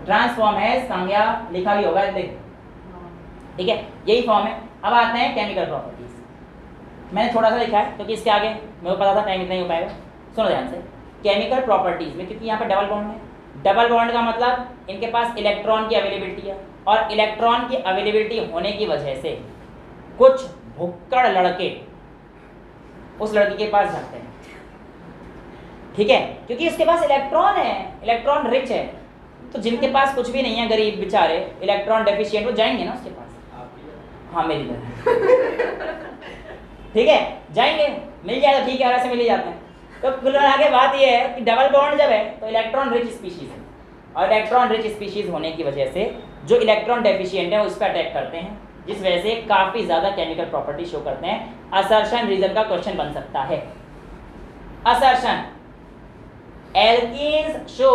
ट्रांसफॉर्म है, संज्ञा लिखा भी होगा, देख, ठीक है, यही फॉर्म है। अब आते हैं केमिकल प्रॉपर्टीज। मैंने थोड़ा सा लिखा है क्योंकि इसके आगे मेरे को पता था टाइम इतना ही हो पाएगा। सुनो ध्यान से, केमिकल प्रॉपर्टीज में, क्योंकि यहाँ पे डबल बॉन्ड है, डबल बॉन्ड का मतलब इनके पास इलेक्ट्रॉन की अवेलेबिलिटी है, और इलेक्ट्रॉन की अवेलेबिलिटी होने की वजह से कुछ भुक्कड़ लड़के उस लड़की के पास जाते हैं, ठीक है, क्योंकि उसके पास इलेक्ट्रॉन है, इलेक्ट्रॉन रिच है। तो जिनके पास कुछ भी नहीं है, गरीब बेचारे, इलेक्ट्रॉन डेफिशिएंट, वो जाएंगे ना उसके पास। हाँ मेरी तरह ठीक है, जाएंगे, मिल जाएगा, ठीक है, ऐसे मिल ही जाते हैं। तो कुल आगे बात ये है कि डबल बॉन्ड जब है तो इलेक्ट्रॉन रिच स्पीशीज है, और इलेक्ट्रॉन रिच स्पीशीज होने की वजह से जो इलेक्ट्रॉन डेफिशिएंट है उस पर अटैक करते हैं, जिस वजह से काफी ज्यादा केमिकल प्रॉपर्टी शो करते हैं। असर्शन रीजन का क्वेश्चन बन सकता है। Assertion, alkenes show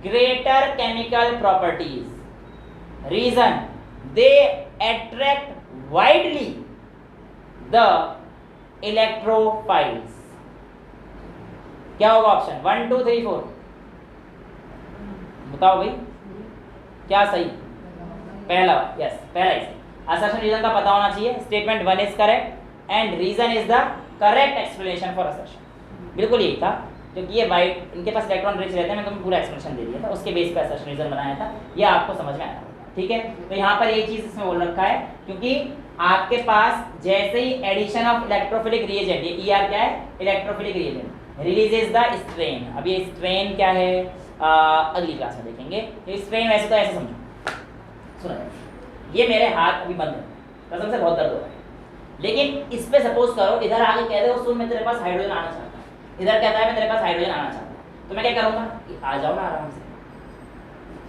greater chemical properties, reason they attract widely the electrophiles. क्या होगा ऑप्शन? 1 2 3 4 बताओ भाई, क्या सही? पहला, यस, पहला ही सही। असर्शन रीजन का पता होना चाहिए। Statement 1 is correct and reason is the correct explanation for assertion. बिल्कुल यही था, क्योंकि ये वाइट, इनके पास इलेक्ट्रॉन रिच रहते हैं, मैं तुम्हें पूरा एक्सप्लेनेशन दे दिया था, उसके बेस पर असर्शन रीजन बनाया था, ये आपको समझ में आया, ठीक है। तो यहाँ पर ये चीज इसमें बोल रखा है, क्योंकि आपके पास जैसे ही एडिशन ऑफ इलेक्ट्रोफिलिक रिएजेंट, ये ER क्या है? Electrophilic reagent, releases the strain. अब ये स्ट्रेन क्या है अगली क्लास में देखेंगे। तो स्ट्रेन वैसे तो ऐसे समझो, सुनो, ये मेरे हाथ अभी बंद है, कसम से बहुत दर्द हो रहा है, लेकिन इस पे सपोज करो इधर आगे कह दो सुन मैं तेरे पास हाइड्रोजन आना चाहता हूँ, इधर कहता है मैं तेरे पास हाइड्रोजन आना चाहता हूँ, तो मैं क्या करूँगा? आ जाओ ना आराम से,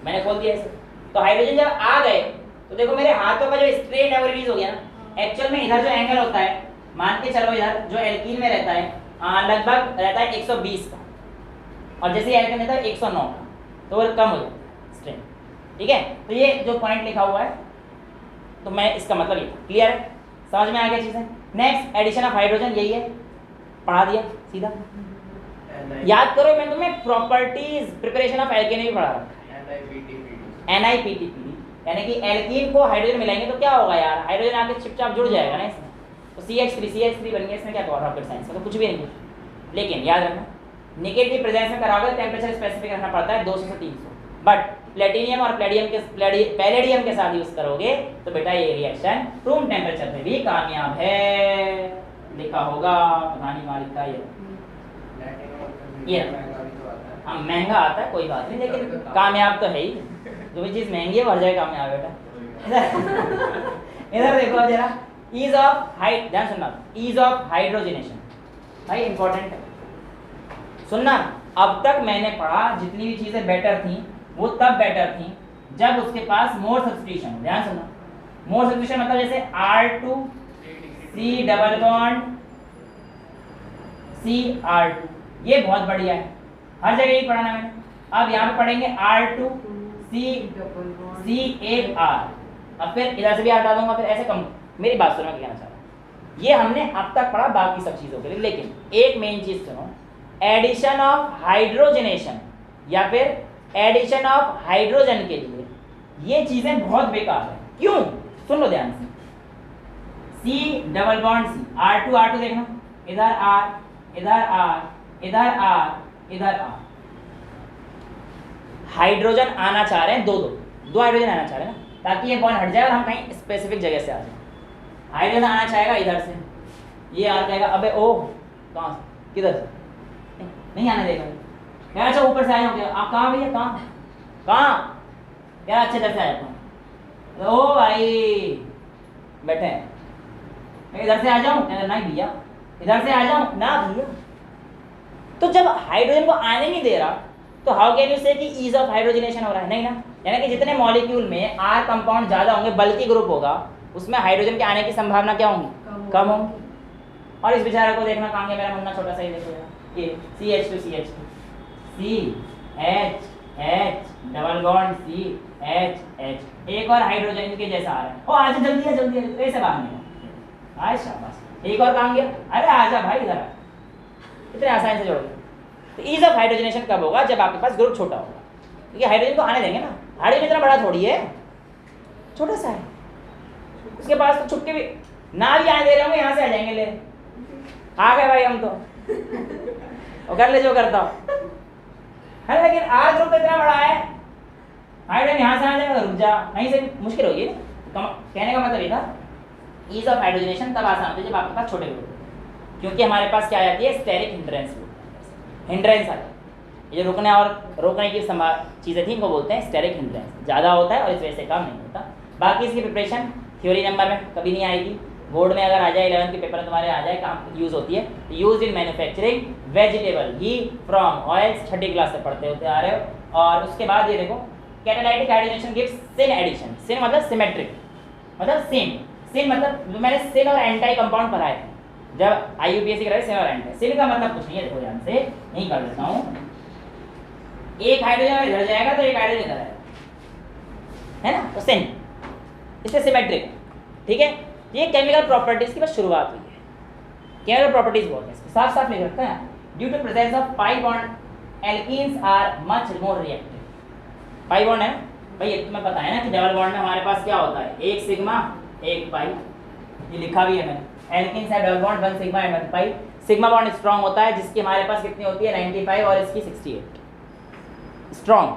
मैंने खोल दिया इसे। तो हाइड्रोजन जब आ गए तो देखो मेरे हाथों का जो स्ट्रेन है वो रिलीज हो गया ना। एक्चुअल में इधर जो एंगल होता है, मान के चलो इधर जो एल्कीन में रहता है लगभग रहता है 120 का, और जैसे एल्केन रहता है 109 का, तो वो कम हो जाता है स्ट्रेन, ठीक है। तो ये जो पॉइंट लिखा हुआ है, तो मैं इसका मतलब ये, क्लियर है, समझ में आ गया चीजें। नेक्स्ट, एडिशन ऑफ हाइड्रोजन, यही है, पढ़ा दिया सीधा। याद करो, मैं तुम्हें प्रॉपर्टीज प्रिपरेशन ऑफ एल्केन भी पढ़ा रहा है, NiPTPD, यानी कि एल्कीन को हाइड्रोजन मिलाएंगे तो क्या होगा यार? हाइड्रोजन आके चिपचाप जुड़ जाएगा ना इसमें, तो CH3 बन गया। इसमें क्या रॉकेट साइंस का तो कुछ भी नहीं है, लेकिन याद रखना निगेटिव प्रेजेंस में कराओगे टेम्परेचर स्पेसिफिक रखना पड़ता है 200 से 300, बट प्लेटिनियम और पैलेडियम के साथ यूज करोगे तो बेटा ये रिएक्शन रूम टेम्परेचर में भी कामयाब है। लिखा होगा, पता नहीं मालिक का ये हाँ महंगा आता है, कोई बात नहीं, लेकिन कामयाब तो है ही। जो भी चीज़ महंगी है वो हर जगह कामयाब है बेटा। इधर देखो जरा, ईज ऑफ हाइट, ध्यान सुनना, ईज ऑफ हाइड्रोजनेशन भाई इंपॉर्टेंट है, सुनना। अब तक मैंने पढ़ा जितनी भी चीजें बेटर थी वो तब बेटर थी जब उसके पास मोर सब्स्टिट्यूशन। ध्यान सुनना, मोर सब्स्टिट्यूशन मतलब जैसे R2C डबल बॉन्ड CR2, ये बहुत बढ़िया है, हर जगह ही पढ़ाना मैंने। अब यहाँ पे पढ़ेंगे R2C1R, अब फिर इधर से भी R डालूंगा, फिर ऐसे कम। मेरी बात सुनो, मैं कहना चाह रहा हूँ, ये हमने अब तक पढ़ा बाकी सब चीजों के लिए, लेकिन एक मेन चीज सुनो, एडिशन ऑफ हाइड्रोजनेशन या फिर एडिशन ऑफ हाइड्रोजन के लिए ये चीजें बहुत बेकार है। क्यों? सुन लो ध्यान से, C double bond C, R2 देखना, इधर R, इधर R, इधर आर इधर आर। हाइड्रोजन आना चाह रहे हैं, दो हाइड्रोजन आना चाह रहे हैं ना, ताकि ये बॉन्ड हट जाए और हम कहीं स्पेसिफिक जगह से आ जाए। हाइड्रोजन आना चाहेगा इधर से, ये आर कहेगा अबे ओ कहाँ से, किधर से, नहीं आने देगा यार। अच्छा ऊपर से आया हूँ क्या आप, कहाँ भैया कहाँ यार, अच्छे तरह से आया हूँ। ओ भाई बैठे हैं, मैं इधर से आ जाऊँ, नहीं भैया इधर से आ जाऊँ ना भैया। तो जब हाइड्रोजन को आने नहीं दे रहा तो हाउ कैन यू से कि ईज ऑफ हाइड्रोजनेशन हो रहा है, नहीं ना। यानी कि जितने मॉलिक्यूल में आर कंपाउंड ज़्यादा होंगे, बल्कि ग्रुप होगा, उसमें हाइड्रोजन के आने की संभावना क्या होंगी, कम होंगी। और इस बेचारे को देखना कहाँ गया मेरा मुन्ना, छोटा सा ही देखो ये CH2 CH double bond CH एक और हाइड्रोजन इनके जैसा आ रहा है। ओ आजा जल्दी है ऐसे बाहर निकल, आए शाबाश। एक और कहाँ गया, अरे आजा भाई इधर, इतने आसानी से जोड़ गया। तो ईज ऑफ हाइड्रोजनेशन कब होगा, जब आपके पास ग्रुप छोटा होगा, क्योंकि हाइड्रोजन को आने देंगे ना, हाइड्रोजन इतना बड़ा थोड़ी है, छोटा सा है, उसके पास तो छुपके भी ना भी आने दे रहे होंगे, यहाँ से आ जाएंगे ले, आ गए भाई हम तो और कर ले जो करता हूँ है। लेकिन आर ग्रुप इतना बड़ा है, हाइड्रोजन यहाँ से आ जाएगा, रुक जा, नहीं से मुश्किल होगी ना। कहने का मतलब ये था ईज ऑफ हाइड्रोजनेशन तब आसान होती है जब आपके पास छोटे ग्रुप, क्योंकि हमारे पास क्या आ जाती है, स्टेरिक हिंड्रेंस आ जाती है। ये रुकने और रोकने की चीज़ें थी, इनको बोलते हैं स्टेरिक हिंड्रेंस। ज़्यादा होता है और इस वजह से कम नहीं होता। बाकी इसकी प्रिपरेशन थ्योरी नंबर में कभी नहीं आएगी, बोर्ड में अगर आ जाए 11th के पेपर में तुम्हारे आ जाए, काम यूज़ होती है। Use in manufacturing vegetable ghee from oils, 6ठी क्लास से पढ़ते होते आ रहे हो। और उसके बाद ये देखो catalytic hydrogenation gives syn addition. Syn मतलब सिमेट्रिक, मतलब सिन मतलब मैंने सिन और एंटी कंपाउंड पढ़ाए थे जब IUPAC कराए, सिन और एंटी। सिन का मतलब कुछ नहीं है, देखो ध्यान से नहीं कर देता हूँ, एक हाइड्रोजन इधर जाएगा तो एक हाइड्रोजन इधर आएगा, है ना, तो सिन इससे सिमेट्रिक, ठीक है। ये केमिकल प्रॉपर्टीज की बस शुरुआत हुई है। केमिकल प्रॉपर्टीज बोलते हैं, साफ साफ लिख रखते हैं, due to presence of pi bond alkenes are much more reactive. Pi bond है भाई, ये तुम्हें पता है ना कि डबल बॉन्ड में हमारे पास क्या होता है, एक सिग्मा एक पाई, ये लिखा भी है मैंने। एल्कीन्स है double bond 1 sigma and 1 pi. Sigma bond strong होता है, जिसकी हमारे पास कितनी होती है 95 और इसकी 68 स्ट्रांग,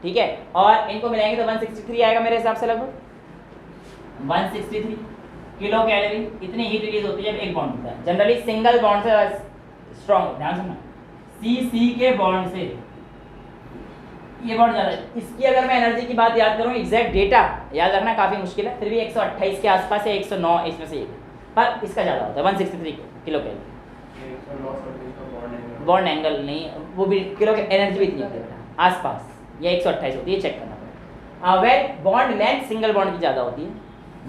ठीक है। और इनको मिलाएंगे तो 163 आएगा मेरे हिसाब से, लगभग 163 किलो कैलोरी। इतनी हीट रिलीज होती है जब एक बॉन्ड होता है। जनरली सिंगल बॉन्ड से स्ट्रांग, ध्यान सुनना, C के बॉन्ड से ये बॉन्ड ज़्यादा है। इसकी अगर मैं एनर्जी की बात याद करूँ, एग्जैक्ट डेटा याद रखना काफ़ी मुश्किल है, फिर भी 128 के आसपास है, 109 इसमें से एक, पर इसका ज़्यादा होता है 163 किलो कैलोरी। बॉन्ड एंगल नहीं, वो भी किलो की एनर्जी भी इतनी होती है आसपास, ये 128 होती है, चेक करना पड़ेगा। Well bond length single bond की ज़्यादा होती है,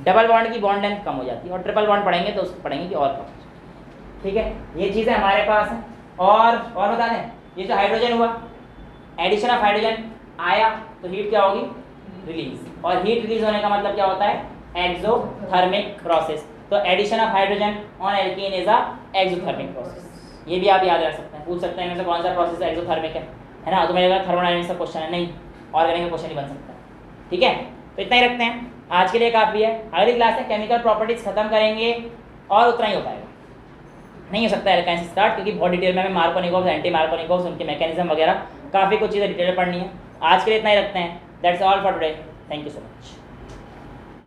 डबल बॉन्ड की बॉन्ड लेंथ कम हो जाती है, और ट्रिपल बॉन्ड पढ़ेंगे तो उसको पढ़ेंगे कि और कम, ठीक है। ये चीज़ें हमारे पास हैं। और बता दें, ये जो हाइड्रोजन हुआ, एडिशन ऑफ हाइड्रोजन आया तो हीट क्या होगी, रिलीज, और हीट रिलीज होने का मतलब क्या होता है, एक्सोथर्मिक प्रोसेस। तो addition of hydrogen on alkene is a exothermic process. ये भी आप याद रख सकते हैं, पूछ सकते हैं इनमें से कौन सा प्रोसेस एक्सोथर्मिक है ना, तो मेरे थर्मोडायनेमिक्स का क्वेश्चन है, नहीं ऑर्गेनिक का क्वेश्चन नहीं बन सकता, ठीक है। तो इतना ही रखते हैं, आज के लिए काफ़ी है। अगली क्लास में केमिकल प्रॉपर्टीज खत्म करेंगे और उतना ही हो पाएगा, नहीं हो सकता एल्काइन से स्टार्ट, क्योंकि बहुत डिटेल में हमें मार्कोनिकोव्स, एंटी मार्कोनिकोव्स, उनके मैकेनिज्म वगैरह काफ़ी कुछ चीज़ें डिटेल पढ़नी है। आज के लिए इतना ही रखते हैं। That's all for today, thank you so much.